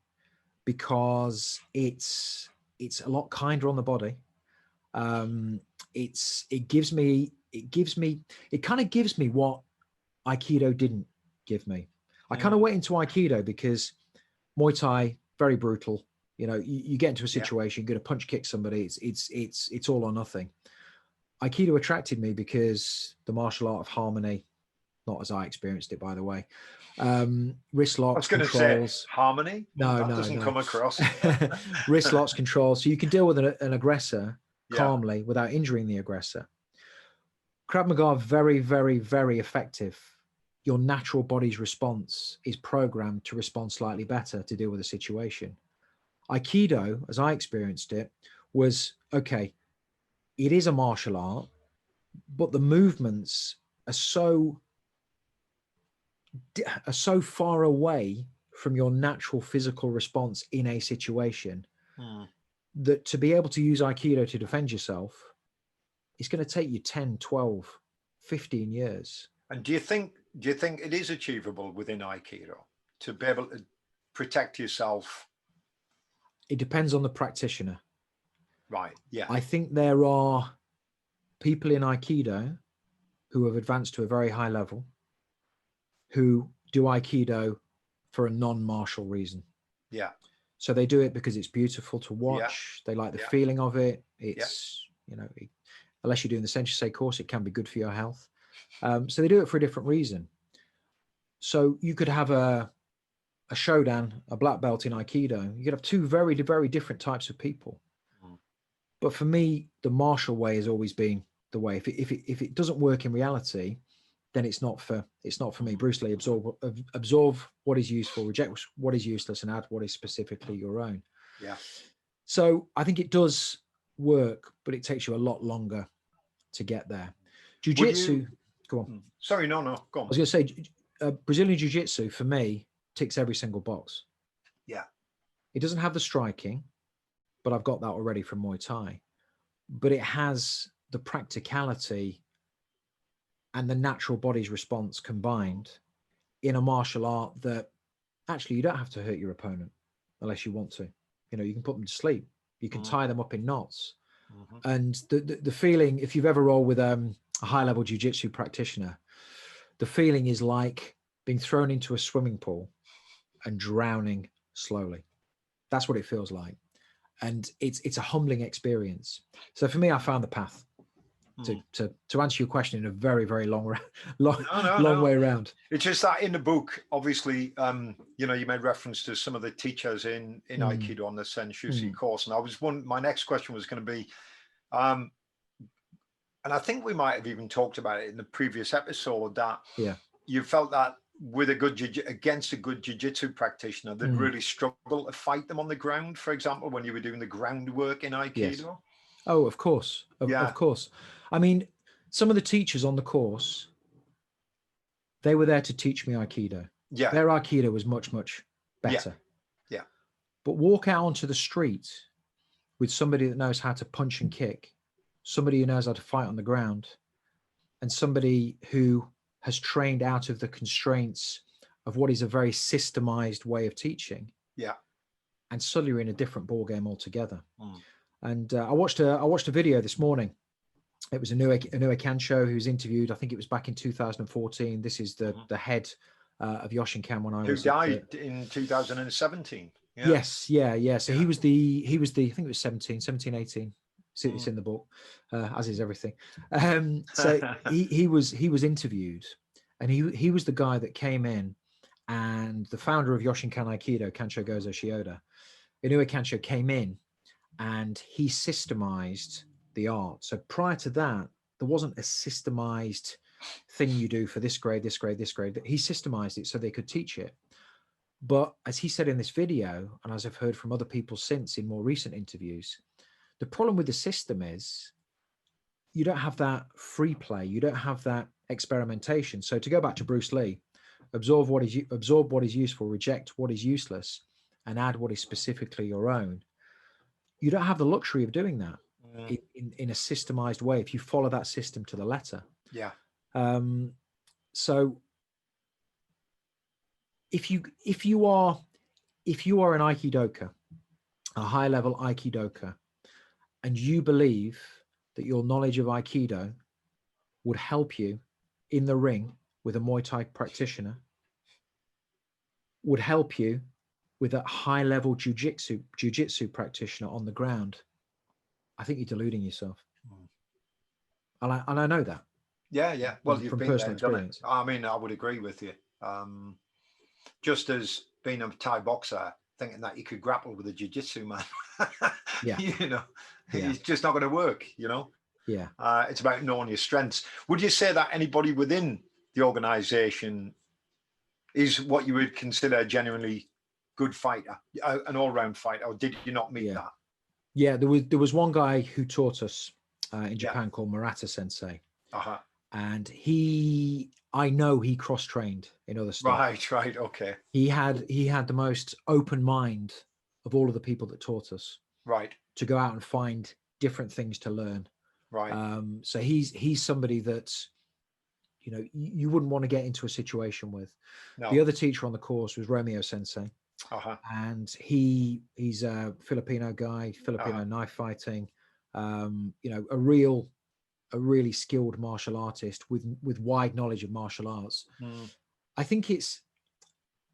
[SPEAKER 2] because it's a lot kinder on the body. It kind of gives me what Aikido didn't give me. I kind of went into Aikido because Muay Thai, very brutal. You get into a situation, you're going to punch kick somebody. It's all or nothing. Aikido attracted me because the martial art of harmony, not as I experienced it, by the way. Wrist locks,
[SPEAKER 1] I was going
[SPEAKER 2] controls.
[SPEAKER 1] To say harmony.
[SPEAKER 2] No,
[SPEAKER 1] doesn't come across.
[SPEAKER 2] Wrist locks, controls. So you can deal with an aggressor calmly without injuring the aggressor. Krav Maga, very, very, very effective. Your natural body's response is programmed to respond slightly better to deal with a situation. Aikido, as I experienced it, was okay. It is a martial art, but the movements are so far away from your natural physical response in a situation that to be able to use Aikido to defend yourself, it's going to take you 10, 12, 15 years.
[SPEAKER 1] And do you think it is achievable within Aikido to be able to protect yourself?
[SPEAKER 2] It depends on the practitioner.
[SPEAKER 1] Right. Yeah.
[SPEAKER 2] I think there are people in Aikido who have advanced to a very high level who do Aikido for a non-martial reason.
[SPEAKER 1] Yeah.
[SPEAKER 2] So they do it because it's beautiful to watch. They like the feeling of it. It's, unless you're doing the Senshusei course, it can be good for your health. So they do it for a different reason. So you could have a shodan, a black belt in Aikido. You could have two very, very different types of people. But for me, the martial way has always been the way. If it doesn't work in reality, then it's not for me. Bruce Lee, absorb what is useful, reject what is useless, and add what is specifically your own.
[SPEAKER 1] Yeah.
[SPEAKER 2] So I think it does work, but it takes you a lot longer to get there. Jiu-jitsu, go on.
[SPEAKER 1] Sorry, no, go on.
[SPEAKER 2] I was going to say, Brazilian Jiu-jitsu for me ticks every single box.
[SPEAKER 1] Yeah.
[SPEAKER 2] It doesn't have the striking, but I've got that already from Muay Thai. But it has the practicality and the natural body's response combined in a martial art that actually you don't have to hurt your opponent unless you want to. You can put them to sleep. You can tie them up in knots. And the feeling, if you've ever rolled with a high-level jiu-jitsu practitioner, the feeling is like being thrown into a swimming pool and drowning slowly. That's what it feels like. And it's a humbling experience. So for me, I found the path to answer your question in a very, very long way around.
[SPEAKER 1] It's just that in the book, obviously, you made reference to some of the teachers in Aikido on the Senshusei course. And my next question was going to be, and I think we might have even talked about it in the previous episode, that you felt that against a good jiu-jitsu practitioner, they'd really struggle to fight them on the ground, for example, when you were doing the groundwork in Aikido.
[SPEAKER 2] Yes. Oh, of course. Of course. I mean, some of the teachers on the course, they were there to teach me Aikido.
[SPEAKER 1] Yeah.
[SPEAKER 2] Their Aikido was much, much better.
[SPEAKER 1] Yeah.
[SPEAKER 2] But walk out onto the street with somebody that knows how to punch and kick, somebody who knows how to fight on the ground, and somebody who has trained out of the constraints of what is a very systemized way of teaching.
[SPEAKER 1] Yeah.
[SPEAKER 2] And suddenly you're in a different ball game altogether. And I watched a video this morning. It was Inoue Kansho who's interviewed. I think it was back in 2014. This is the head of Yoshinkan when I was.
[SPEAKER 1] Who died in 2017. Yeah.
[SPEAKER 2] Yes, yeah. So he was the I think it was 17, 18. It's in the book, as is everything. So he was interviewed, and he was the guy that came in, and the founder of Yoshinkan Aikido, Kansho Gozo Shioda, Inoue Kansho, came in, and he systemized the art. So prior to that, there wasn't a systemized thing you do for this grade, this grade, this grade. He systemized it so they could teach it. But as he said in this video, and as I've heard from other people since in more recent interviews, the problem with the system is you don't have that free play. You don't have that experimentation. So to go back to Bruce Lee, absorb what is useful, reject what is useless, and add what is specifically your own. You don't have the luxury of doing that in a systemized way if you follow that system to the letter.
[SPEAKER 1] Yeah.
[SPEAKER 2] So if you are an Aikidoka, a high level Aikidoka, and you believe that your knowledge of Aikido would help you in the ring with a Muay Thai practitioner, would help you with a high level jiu-jitsu practitioner on the ground, I think you're deluding yourself. And I know that.
[SPEAKER 1] Yeah. Well, you've
[SPEAKER 2] from
[SPEAKER 1] been
[SPEAKER 2] personal
[SPEAKER 1] there, done it.
[SPEAKER 2] experience.
[SPEAKER 1] I mean, I would agree with you. Just as being a Thai boxer, thinking that you could grapple with a jiu-jitsu man, it's just not going to work,
[SPEAKER 2] Yeah.
[SPEAKER 1] It's about knowing your strengths. Would you say that anybody within the organization is what you would consider a genuinely good fighter, an all-round fighter, or did you not meet that?
[SPEAKER 2] Yeah, there was one guy who taught us in Japan called Murata Sensei. And I know he cross-trained in other stuff.
[SPEAKER 1] Right, okay.
[SPEAKER 2] He had the most open mind of all of the people that taught us.
[SPEAKER 1] Right.
[SPEAKER 2] To go out and find different things to learn.
[SPEAKER 1] Right.
[SPEAKER 2] So he's somebody that, you wouldn't want to get into a situation with. No. The other teacher on the course was Romeo Sensei. And he's a Filipino guy, Filipino knife fighting, a really skilled martial artist with wide knowledge of martial arts. I think it's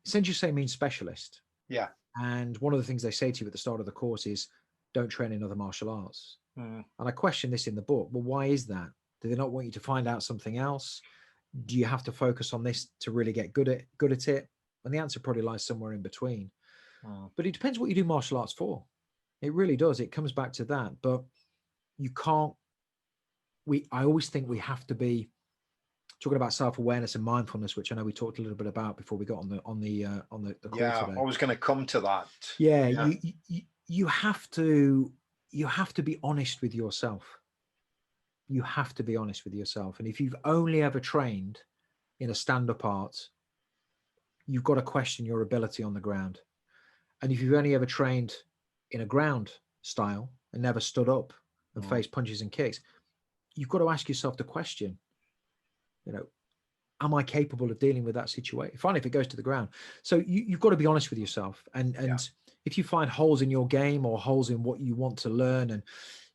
[SPEAKER 2] Senshusei means specialist.
[SPEAKER 1] Yeah.
[SPEAKER 2] And one of the things they say to you at the start of the course is don't train in other martial arts. And I question this in the book. Well, why is that? Do they not want you to find out something else? Do you have to focus on this to really get good at it? And the answer probably lies somewhere in between. But it depends what you do martial arts for. It really does. It comes back to that. But you can't I always think we have to be talking about self-awareness and mindfulness, which I know we talked a little bit about before we got on the call
[SPEAKER 1] Yeah,
[SPEAKER 2] today.
[SPEAKER 1] I was going to come to that.
[SPEAKER 2] Yeah, you have to be honest with yourself. You have to be honest with yourself. And if you've only ever trained in a stand-up art, you've got to question your ability on the ground. And if you've only ever trained in a ground style and never stood up and faced punches and kicks, you've got to ask yourself the question, am I capable of dealing with that situation? Finally, if it goes to the ground. So you've got to be honest with yourself. And if you find holes in your game or holes in what you want to learn, and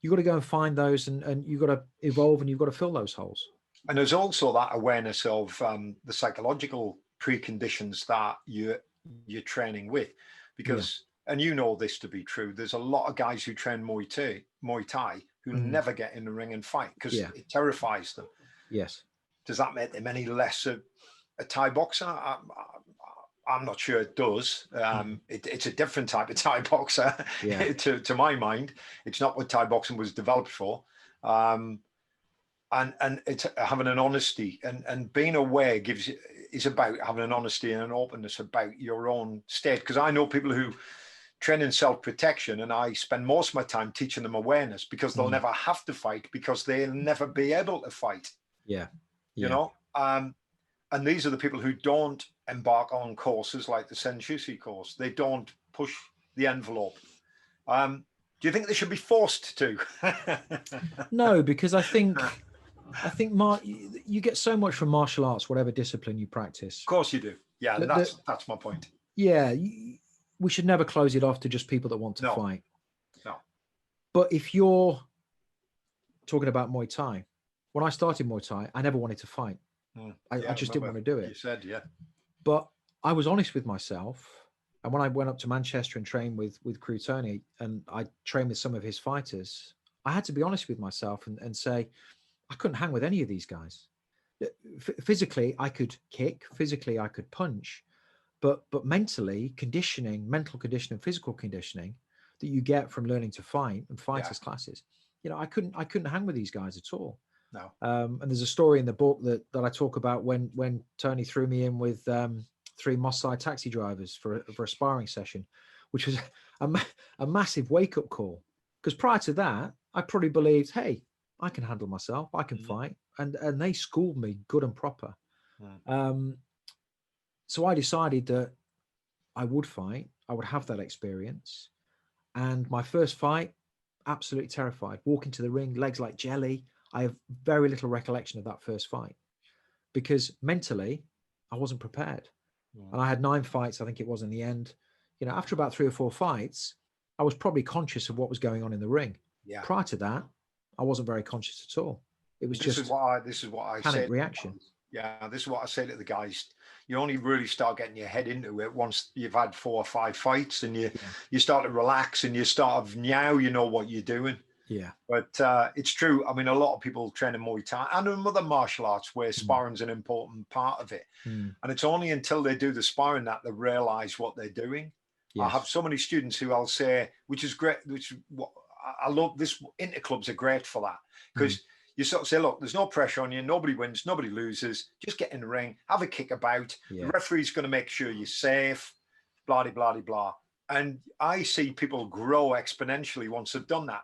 [SPEAKER 2] you've got to go and find those, and you've got to evolve, and you've got to fill those holes.
[SPEAKER 1] And there's also that awareness of the psychological preconditions that you're training with, because, and you know this to be true, there's a lot of guys who train Muay Thai who never get in the ring and fight because it terrifies them.
[SPEAKER 2] Yes. Does
[SPEAKER 1] that make them any less a Thai boxer? I'm not sure it does. It's a different type of Thai boxer to my mind. It's not what Thai boxing was developed for. And it's having an honesty and being aware is about having an honesty and an openness about your own state. Because I know people who train in self-protection, and I spend most of my time teaching them awareness, because they'll never have to fight, because they'll never be able to fight. You know, and these are the people who don't embark on courses like the Senshusei course. They don't push the envelope. Do you think they should be forced to?
[SPEAKER 2] No, because I think you get so much from martial arts, whatever discipline you practice.
[SPEAKER 1] Of course you do. Yeah, that's my point.
[SPEAKER 2] Yeah, we should never close it off to just people that want to fight.
[SPEAKER 1] No.
[SPEAKER 2] But if you're talking about Muay Thai, when I started Muay Thai, I never wanted to fight. I just didn't want to do it.
[SPEAKER 1] You said,
[SPEAKER 2] But I was honest with myself. And when I went up to Manchester and trained with Crew Tony, and I trained with some of his fighters, I had to be honest with myself and say, I couldn't hang with any of these guys. Physically, I could kick. Physically, I could punch. But mentally, mental conditioning, physical conditioning that you get from learning to fight and fighters classes, I couldn't hang with these guys at all.
[SPEAKER 1] No.
[SPEAKER 2] And there's a story in the book that I talk about when Tony threw me in with 3 Mossad taxi drivers for a sparring session, which was a massive wake-up call. Because prior to that, I probably believed, hey, I can handle myself, I can fight. And they schooled me good and proper. So I decided that I would fight, I would have that experience. And my first fight, absolutely terrified. Walk into the ring, legs like jelly. I have very little recollection of that first fight, because mentally I wasn't prepared. And I had 9 fights, I think it was, in the end. After about 3 or 4 fights, I was probably conscious of what was going on in the ring. Prior to that, I wasn't very conscious at all. It was this is what I panic reaction.
[SPEAKER 1] This is what I say to the guys. You only really start getting your head into it once you've had 4 or 5 fights, and you start to relax, and you start now you know what you're doing. But it's true. I mean, a lot of people train in Muay Thai and in other martial arts where sparring's an important part of it. And it's only until they do the sparring that they realize what they're doing. I have so many students who I'll say, which is great, I love this. Interclubs are great for that, because you sort of say, look, there's no pressure on you. Nobody wins, nobody loses. Just get in the ring, have a kick about. The referee's going to make sure you're safe, blah, blah, blah, blah. And I see people grow exponentially once they've done that.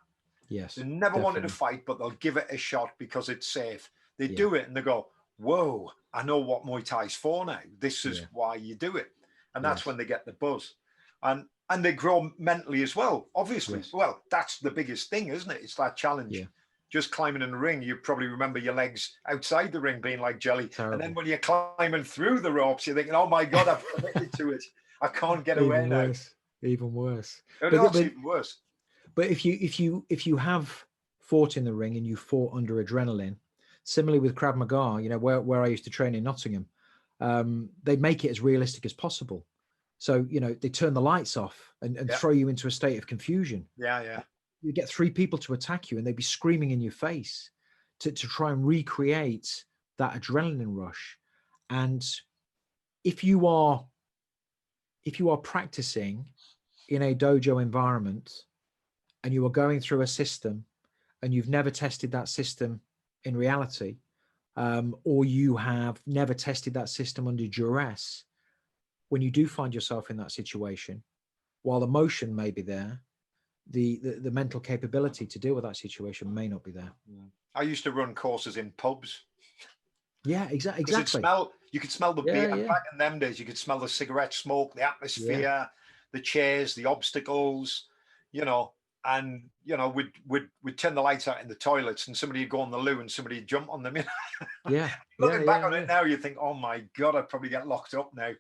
[SPEAKER 2] Yes.
[SPEAKER 1] They never wanted to fight, but they'll give it a shot because it's safe. They do it and they go, whoa, I know what Muay Thai is for now. This is why you do it. And that's when they get the buzz. And they grow mentally as well, obviously. Well, that's the biggest thing, isn't it? It's that challenge. Just climbing in the ring, you probably remember your legs outside the ring being like jelly.
[SPEAKER 2] Terrible.
[SPEAKER 1] And then when you're climbing through the ropes, you're thinking, oh my God, I've committed to it. I can't get away now.
[SPEAKER 2] Even worse.
[SPEAKER 1] It's even worse.
[SPEAKER 2] But if you have fought in the ring and you fought under adrenaline, similarly with Krav Maga, where I used to train in Nottingham, they make it as realistic as possible. So, they turn the lights off and throw you into a state of confusion. You get 3 people to attack you and they'd be screaming in your face to try and recreate that adrenaline rush. And if you are practicing in a dojo environment and you are going through a system and you've never tested that system in reality, or you have never tested that system under duress, when you do find yourself in that situation, while emotion may be there, the mental capability to deal with that situation may not be there.
[SPEAKER 1] I used to run courses in pubs.
[SPEAKER 2] Yeah, exactly.
[SPEAKER 1] You could smell the beer. And back in them days, you could smell the cigarette smoke, the atmosphere, the chairs, the obstacles, and we'd turn the lights out in the toilets, and somebody would go on the loo and somebody would jump on them. Looking back on it now, you think, oh my God, I'd probably get locked up now.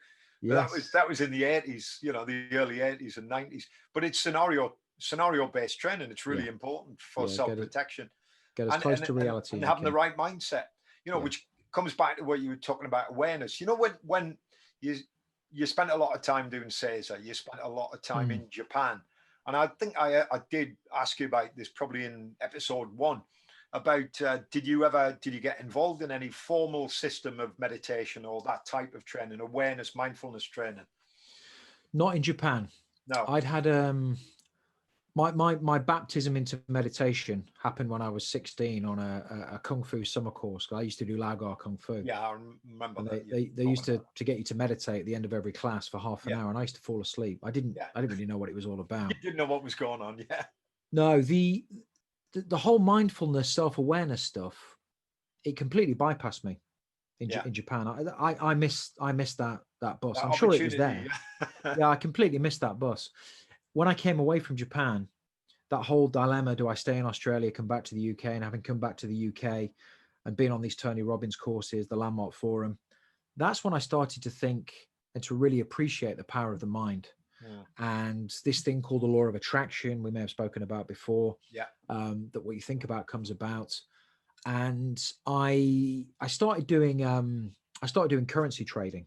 [SPEAKER 1] But that was in the 80s, the early 80s and 90s. But it's scenario-based training. It's really important for self-protection.
[SPEAKER 2] Get as close to reality
[SPEAKER 1] and having the right mindset, which comes back to what you were talking about, awareness. When you spent a lot of time doing Seiza, you spent a lot of time in Japan. And I think I did ask you about this probably in episode 1 about did you get involved in any formal system of meditation or that type of training, awareness, mindfulness training?
[SPEAKER 2] Not in Japan.
[SPEAKER 1] No.
[SPEAKER 2] I'd had my baptism into meditation happened when I was 16 on a Kung Fu summer course. I used to do Lao Gar Kung Fu.
[SPEAKER 1] Yeah, I remember that.
[SPEAKER 2] They used to get you to meditate at the end of every class for half an hour, and I used to fall asleep. I didn't really know what it was all about.
[SPEAKER 1] You didn't know what was going on, yeah.
[SPEAKER 2] No, the whole mindfulness, self-awareness stuff, it completely bypassed me in Japan. I missed that bus. I'm sure it was there. Yeah, I completely missed that bus. When I came away from Japan, that whole dilemma, do I stay in Australia, come back to the UK, and having come back to the UK and been on these Tony Robbins courses, the Landmark Forum, that's when I started to think and to really appreciate the power of the mind. And this thing called the law of attraction, we may have spoken about before, that what you think about comes about. And I started doing currency trading,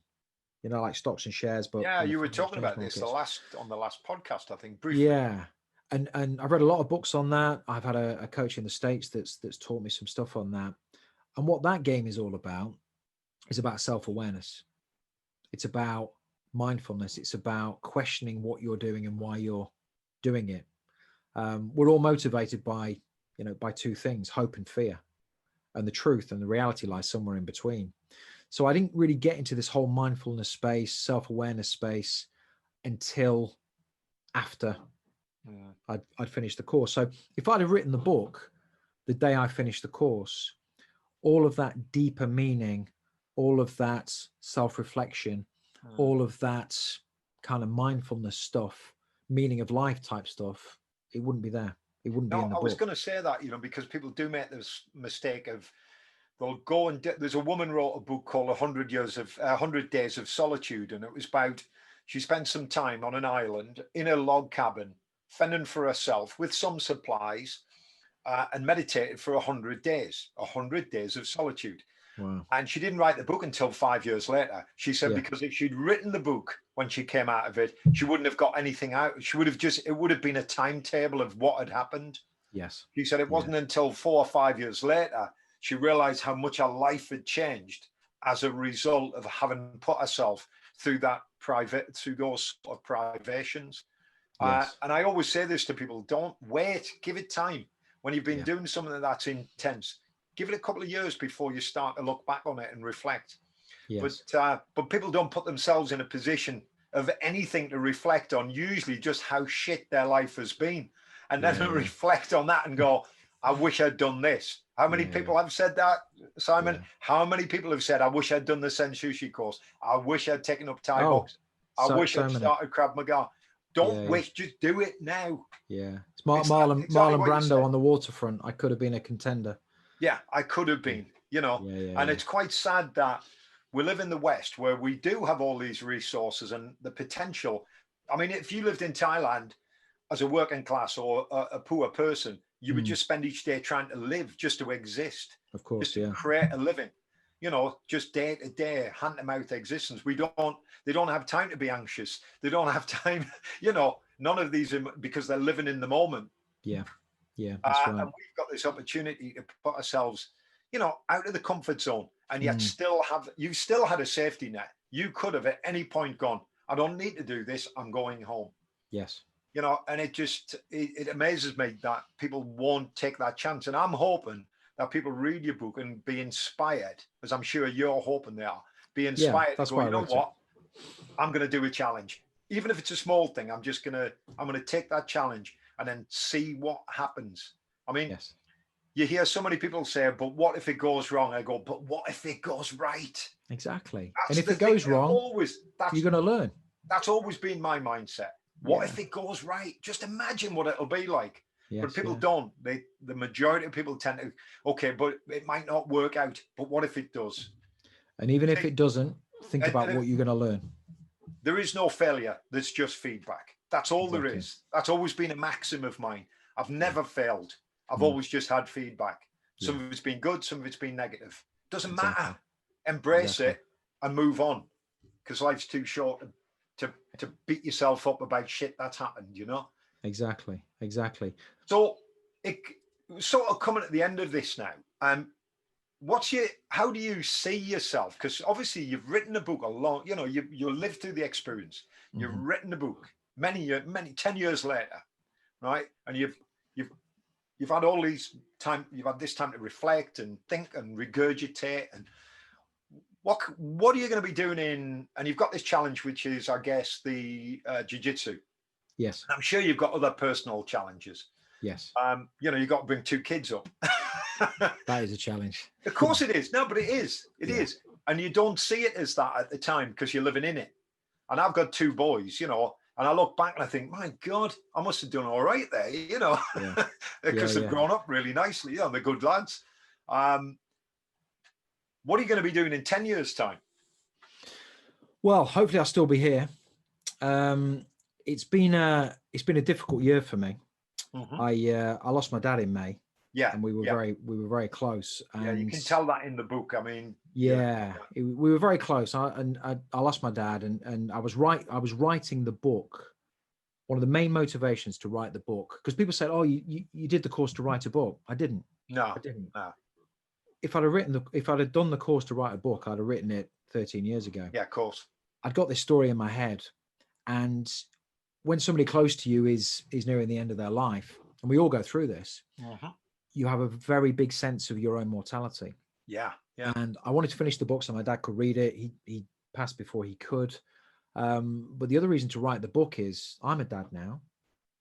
[SPEAKER 2] like stocks and shares. But
[SPEAKER 1] you were talking about this on the last podcast, I think, briefly.
[SPEAKER 2] Yeah, and I've read a lot of books on that. I've had a coach in the States that's taught me some stuff on that. And what that game is all about is about self-awareness. It's about mindfulness. It's about questioning what you're doing and why you're doing it. We're all motivated by two things: hope and fear, and the truth and the reality lies somewhere in between. So I didn't really get into this whole mindfulness space, self-awareness space until after I'd finished the course. So if I'd have written the book the day I finished the course, all of that deeper meaning, all of that self-reflection, all of that kind of mindfulness stuff, meaning of life type stuff, it wouldn't be there. It wouldn't be in the book.
[SPEAKER 1] I was going to say that, because people do make this mistake of they'll go and there's a woman wrote a book called 100 Days of Solitude, and it was about she spent some time on an island in a log cabin, fending for herself with some supplies, and meditated for 100 days, 100 days of solitude.
[SPEAKER 2] Wow.
[SPEAKER 1] And she didn't write the book until 5 years later. She said because if she'd written the book when she came out of it, she wouldn't have got anything out. She would have it would have been a timetable of what had happened.
[SPEAKER 2] Yes.
[SPEAKER 1] She said it wasn't until 4 or 5 years later she realized how much her life had changed as a result of having put herself through those sort of privations.
[SPEAKER 2] Yes.
[SPEAKER 1] And I always say this to people: don't wait, give it time. When you've been doing something that's intense, give it a couple of years before you start to look back on it and reflect.
[SPEAKER 2] Yes.
[SPEAKER 1] But people don't put themselves in a position of anything to reflect on, usually just how shit their life has been. And then reflect on that and go, I wish I'd done this. How many people have said that, Simon?
[SPEAKER 2] Yeah.
[SPEAKER 1] How many people have said, I wish I'd done the Senshusei course. I wish I'd taken up Thai box. I wish I'd started Krav Maga. Don't wish, just do it now.
[SPEAKER 2] Yeah. It's Marlon Brando on the waterfront. I could have been a contender.
[SPEAKER 1] Yeah, I could have been, and it's quite sad that we live in the West where we do have all these resources and the potential. I mean, if you lived in Thailand as a working class or a poor person, you would just spend each day trying to live, just to exist.
[SPEAKER 2] Of course,
[SPEAKER 1] just to create a living, just day to day, hand to mouth existence. They don't have time to be anxious. They don't have time, none of these, because they're living in the moment.
[SPEAKER 2] Yeah. Yeah. That's right.
[SPEAKER 1] And we've got this opportunity to put ourselves, out of the comfort zone, and yet you still had a safety net. You could have at any point gone, I don't need to do this. I'm going home.
[SPEAKER 2] Yes.
[SPEAKER 1] And it amazes me that people won't take that chance. And I'm hoping that people read your book and be inspired, as I'm sure you're hoping they are, be
[SPEAKER 2] Yeah,
[SPEAKER 1] inspired to
[SPEAKER 2] that's
[SPEAKER 1] go,
[SPEAKER 2] why
[SPEAKER 1] you
[SPEAKER 2] I
[SPEAKER 1] know
[SPEAKER 2] wrote it.
[SPEAKER 1] what? I'm going to do a challenge. Even if it's a small thing, I'm going to take that challenge and then see what happens. I mean,
[SPEAKER 2] Yes,
[SPEAKER 1] you hear so many people say, but what if it goes wrong? I go, but what if it goes right?
[SPEAKER 2] exactly. And
[SPEAKER 1] That's
[SPEAKER 2] if
[SPEAKER 1] the
[SPEAKER 2] it goes
[SPEAKER 1] thing that
[SPEAKER 2] wrong, you're going to learn.
[SPEAKER 1] that's always been my mindset. What if it goes right? Just imagine what it'll be like.
[SPEAKER 2] Yes,
[SPEAKER 1] But people don't. The majority of people tend to, okay, but it might not work out. But what if it does?
[SPEAKER 2] And even if it doesn't, think about
[SPEAKER 1] And
[SPEAKER 2] what you're going to learn.
[SPEAKER 1] there is no failure. There's just feedback. That's all there
[SPEAKER 2] Exactly.
[SPEAKER 1] is. That's always been a maxim of mine. I've never failed. I've
[SPEAKER 2] Mm.
[SPEAKER 1] always just had feedback. Some
[SPEAKER 2] Yeah.
[SPEAKER 1] of it's been good, some of it's been negative. Doesn't
[SPEAKER 2] Exactly.
[SPEAKER 1] matter. Embrace
[SPEAKER 2] Exactly.
[SPEAKER 1] it and move on, because life's too short to beat yourself up about shit that's happened, you know?
[SPEAKER 2] Exactly. Exactly.
[SPEAKER 1] So it sort of coming at the end of this now. How do you see yourself? Because obviously you've written a book you lived through the experience. You've written a book many 10 years later, right? And you've had all these time, you've had this time to reflect and think and regurgitate. And what are you going to be doing and you've got this challenge, which is, I guess, the jiu-jitsu.
[SPEAKER 2] Yes.
[SPEAKER 1] And I'm sure you've got other personal challenges.
[SPEAKER 2] Yes.
[SPEAKER 1] You've got to bring 2 kids up.
[SPEAKER 2] That is a challenge.
[SPEAKER 1] Of course it is. No, but it is. It is. And you don't see it as that at the time because you're living in it. And I've got 2 boys, and I look back and I think, my God, I must have done all right there, because they've grown up really nicely. They're good lads. What are you going to be doing in 10 years' time?
[SPEAKER 2] Well, hopefully I'll still be here. It's been a difficult year for me. I lost my dad in May.
[SPEAKER 1] Yeah,
[SPEAKER 2] and we were very close. And
[SPEAKER 1] yeah, you can tell that in the book. I mean,
[SPEAKER 2] we were very close. I lost my dad, and I was writing the book. One of the main motivations to write the book, because people said, "Oh, you did the course to write a book." I didn't.
[SPEAKER 1] No,
[SPEAKER 2] I didn't.
[SPEAKER 1] No.
[SPEAKER 2] If I'd have done the course to write a book, I'd have written it 13 years ago.
[SPEAKER 1] Yeah, of course.
[SPEAKER 2] I'd got this story in my head, and when somebody close to you is nearing the end of their life, and we all go through this, you have a very big sense of your own mortality.
[SPEAKER 1] Yeah.
[SPEAKER 2] And I wanted to finish the book so my dad could read it. He passed before he could. But the other reason to write the book is I'm a dad now,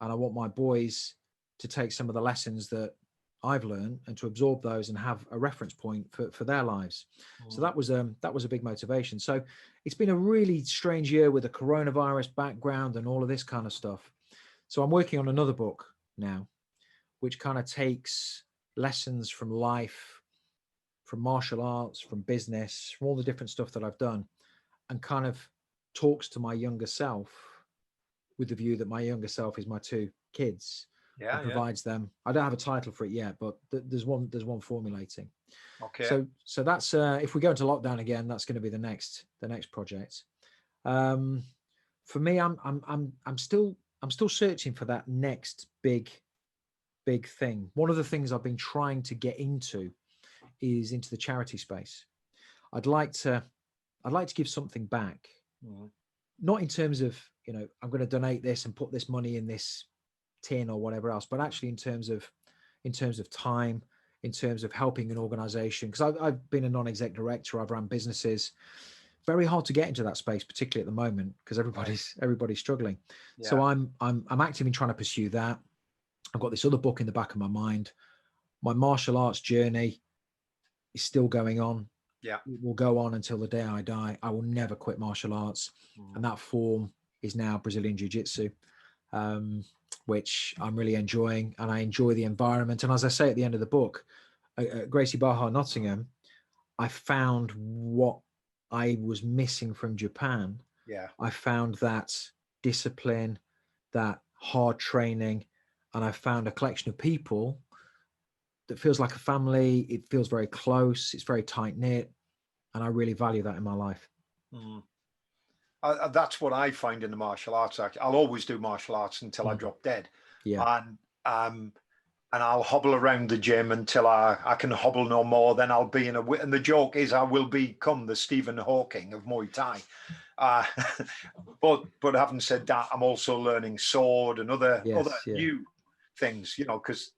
[SPEAKER 2] and I want my boys to take some of the lessons that I've learned and to absorb those and have a reference point for their lives. So that was a big motivation. So it's been a really strange year with the coronavirus background and all of this kind of stuff. So I'm working on another book now, which kind of takes lessons from life, from martial arts, from business, from all the different stuff that I've done, and kind of talks to my younger self with the view that my younger self is my 2 kids. And provides them. I don't have a title for it yet, but there's one formulating.
[SPEAKER 1] Okay.
[SPEAKER 2] So that's if we go into lockdown again, that's going to be the next project. For me, I'm still searching for that next big thing. One of the things I've been trying to get into is into the charity space. I'd like to give something back, not in terms of I'm going to donate this and put this money in this tin or whatever else, but actually in terms of time, in terms of helping an organization, because I've been a non-exec director, I've run businesses. Very hard to get into that space, particularly at the moment, because everybody's struggling. So I'm actively trying to pursue that. I've got this other book in the back of my mind. My martial arts journey is still going on. It will go on until the day I die. I will never quit martial arts, and that form is now Brazilian Jiu-Jitsu, which I'm really enjoying, and I enjoy the environment. And as I say at the end of the book, at Gracie Barra, Nottingham, I found what I was missing from Japan. I found that discipline, that hard training, and I found a collection of people that feels like a family. It feels very close. It's very tight knit, and I really value that in my life.
[SPEAKER 1] That's what I find in the martial arts. Actually, I'll always do martial arts until I drop dead. And I'll hobble around the gym until I can hobble no more. Then I'll be and the joke is I will become the Stephen Hawking of Muay Thai. But having said that, I'm also learning sword and other new things, because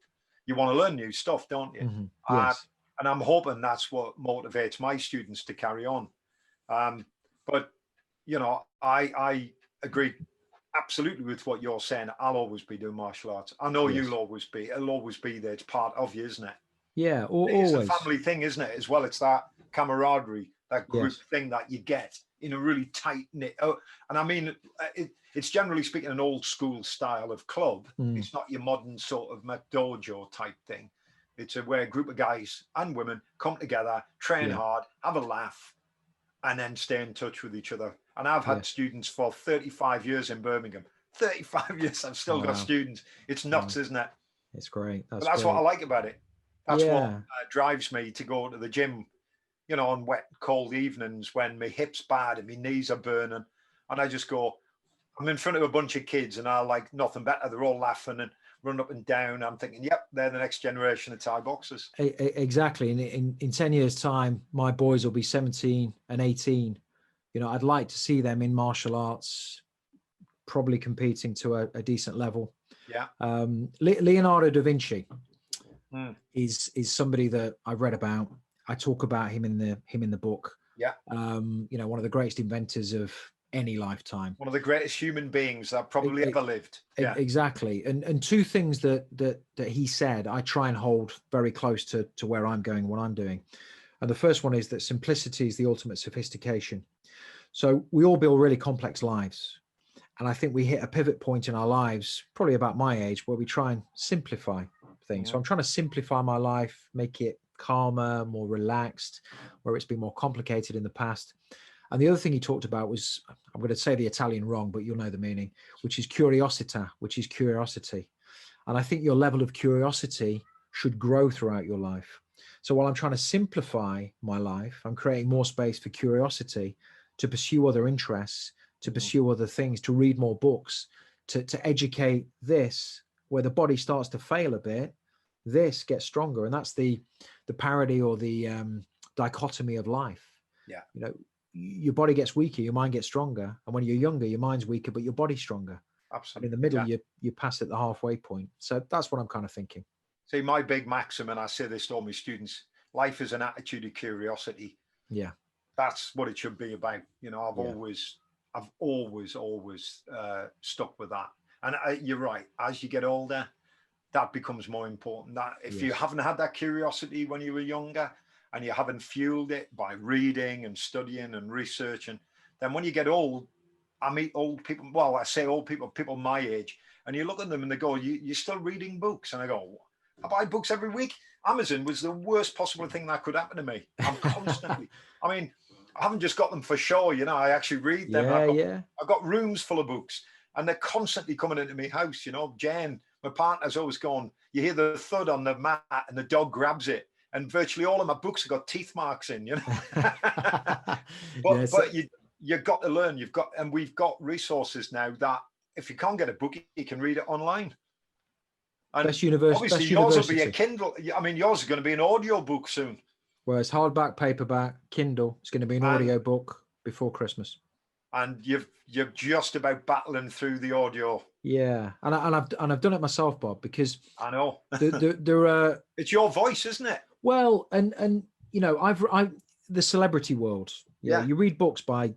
[SPEAKER 1] you want to learn new stuff, don't you?
[SPEAKER 2] Yes.
[SPEAKER 1] And I'm hoping that's what motivates my students to carry on. But, you know, I agree absolutely with what you're saying. I'll always be doing martial arts. I know
[SPEAKER 2] Yes.
[SPEAKER 1] you'll always be. It'll always be there. It's part of you, isn't it?
[SPEAKER 2] Yeah,
[SPEAKER 1] It's a
[SPEAKER 2] always.
[SPEAKER 1] family thing, isn't it? As well, it's that camaraderie, that group
[SPEAKER 2] Yes.
[SPEAKER 1] thing that you get in a really tight knit. Oh, and I mean, it's generally speaking an old school style of club. It's not your modern sort of dojo type thing. It's where a group of guys and women come together, train hard, have a laugh, and then stay in touch with each other. And I've had students for 35 years in Birmingham. 35 years, I've still got students. It's nuts, isn't it?
[SPEAKER 2] It's great.
[SPEAKER 1] But that's what I like about it. That's what drives me to go to the gym, you know, on wet, cold evenings when my hip's bad and my knees are burning. And I just go, I'm in front of a bunch of kids and I like nothing better. They're all laughing and running up and down. I'm thinking, yep, they're the next generation of Thai boxers.
[SPEAKER 2] Exactly. In 10 years' time, my boys will be 17 and 18. You know, I'd like to see them in martial arts, probably competing to a decent level.
[SPEAKER 1] Yeah.
[SPEAKER 2] Leonardo da Vinci is somebody that I've read about. I talk about him in the book.
[SPEAKER 1] Yeah.
[SPEAKER 2] You know, one of the greatest inventors of any lifetime.
[SPEAKER 1] One of the greatest human beings that probably ever lived. Yeah.
[SPEAKER 2] Exactly. And two things that he said, I try and hold very close to where I'm going, what I'm doing. And the first one is that simplicity is the ultimate sophistication. So we all build really complex lives. And I think we hit a pivot point in our lives, probably about my age, where we try and simplify things. So I'm trying to simplify my life, make it calmer, more relaxed, where it's been more complicated in the past. And the other thing he talked about was, I'm going to say the Italian wrong, but you'll know the meaning, which is curiosità, which is curiosity. And I think your level of curiosity should grow throughout your life. So while I'm trying to simplify my life, I'm creating more space for curiosity to pursue other interests, to pursue other things, to read more books, to educate this, where the body starts to fail a bit, this gets stronger. And that's the parody or the dichotomy of life.
[SPEAKER 1] Yeah.
[SPEAKER 2] You know, your body gets weaker, your mind gets stronger. And when you're younger, your mind's weaker, but your body's stronger.
[SPEAKER 1] Absolutely.
[SPEAKER 2] And in the middle, you pass at the halfway point. So that's what I'm kind of thinking.
[SPEAKER 1] See, my big maxim, and I say this to all my students, life is an attitude of curiosity.
[SPEAKER 2] Yeah.
[SPEAKER 1] That's what it should be about. You know, I've always stuck with that. And you're right. As you get older, that becomes more important. That if you haven't had that curiosity when you were younger and you haven't fueled it by reading and studying and researching, then when you get old, I meet old people. Well, I say old people, people my age, and you look at them and they go, you're still reading books? And I go, I buy books every week. Amazon was the worst possible thing that could happen to me. I'm constantly, I mean, I haven't just got them for show, you know, I actually read them. I've got rooms full of books and they're constantly coming into my house, you know. Jen, my partner's always going, you hear the thud on the mat and the dog grabs it. And virtually all of my books have got teeth marks in, you know. but you've got to learn. And we've got resources now that if you can't get a book, you can read it online. And obviously yours will be a Kindle. I mean, yours is going to be an audio book soon.
[SPEAKER 2] Well, it's hardback, paperback, Kindle. It's going to be an audio book before Christmas.
[SPEAKER 1] And you're just about battling through the audio.
[SPEAKER 2] Yeah, and I've done it myself, Bob, because
[SPEAKER 1] I know
[SPEAKER 2] there
[SPEAKER 1] it's your voice, isn't it?
[SPEAKER 2] Well, and you know, I've the celebrity world. Yeah, you read books by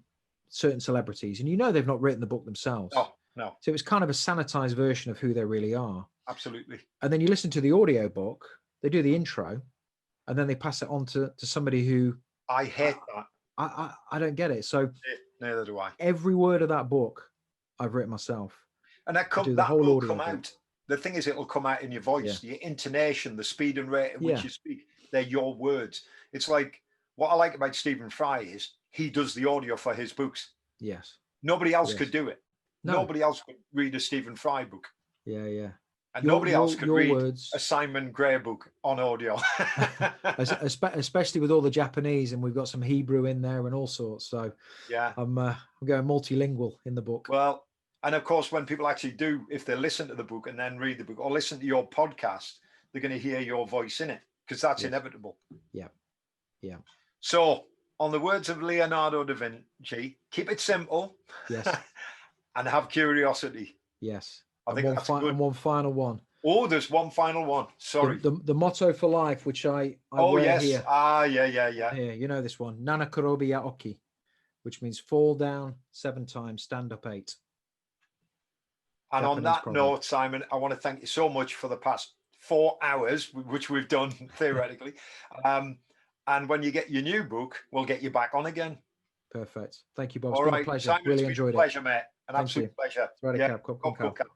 [SPEAKER 2] certain celebrities, and you know they've not written the book themselves.
[SPEAKER 1] Oh, no.
[SPEAKER 2] So it's kind of a sanitized version of who they really are.
[SPEAKER 1] Absolutely.
[SPEAKER 2] And then you listen to the audio book. They do the intro, and then they pass it on to somebody who.
[SPEAKER 1] I hate that.
[SPEAKER 2] I don't get it. So
[SPEAKER 1] neither do I.
[SPEAKER 2] Every word of that book, I've written myself.
[SPEAKER 1] And that will come out. The thing is, it'll come out in your voice, your intonation, the speed and rate at which you speak. They're your words. It's like what I like about Stephen Fry is he does the audio for his books.
[SPEAKER 2] Yes.
[SPEAKER 1] Nobody else could do it.
[SPEAKER 2] No.
[SPEAKER 1] Nobody else could read a Stephen Fry book.
[SPEAKER 2] Yeah, yeah.
[SPEAKER 1] And nobody else could read a Simon Gray book on audio.
[SPEAKER 2] Especially with all the Japanese, and we've got some Hebrew in there and all sorts. So
[SPEAKER 1] yeah,
[SPEAKER 2] I'm going multilingual in the book.
[SPEAKER 1] Well, and of course, when people actually do, if they listen to the book and then read the book or listen to your podcast, they're going to hear your voice in it because that's inevitable.
[SPEAKER 2] Yeah, yeah.
[SPEAKER 1] So, on the words of Leonardo da Vinci, keep it simple.
[SPEAKER 2] Yes.
[SPEAKER 1] And have curiosity.
[SPEAKER 2] Yes.
[SPEAKER 1] I think that's good.
[SPEAKER 2] And one final one.
[SPEAKER 1] Oh, there's one final one. Sorry.
[SPEAKER 2] The motto for life, which I
[SPEAKER 1] Oh,
[SPEAKER 2] wear
[SPEAKER 1] yes.
[SPEAKER 2] here.
[SPEAKER 1] Yeah.
[SPEAKER 2] Here, you know this one. Nana Kurobi ya Oki, which means fall down 7 times, stand up 8.
[SPEAKER 1] And
[SPEAKER 2] Japanese
[SPEAKER 1] on that
[SPEAKER 2] proverb.
[SPEAKER 1] note, Simon, I want to thank you so much for the past 4 hours, which we've done theoretically. And when you get your new book, we'll get you back on again.
[SPEAKER 2] Perfect. Thank you, Bob. It's
[SPEAKER 1] All
[SPEAKER 2] been
[SPEAKER 1] right,
[SPEAKER 2] a pleasure.
[SPEAKER 1] Simon,
[SPEAKER 2] really
[SPEAKER 1] it's been
[SPEAKER 2] enjoyed
[SPEAKER 1] a pleasure,
[SPEAKER 2] it.
[SPEAKER 1] mate. An
[SPEAKER 2] Thank
[SPEAKER 1] absolute
[SPEAKER 2] you.
[SPEAKER 1] pleasure.
[SPEAKER 2] Right,
[SPEAKER 1] Yeah.
[SPEAKER 2] Cap.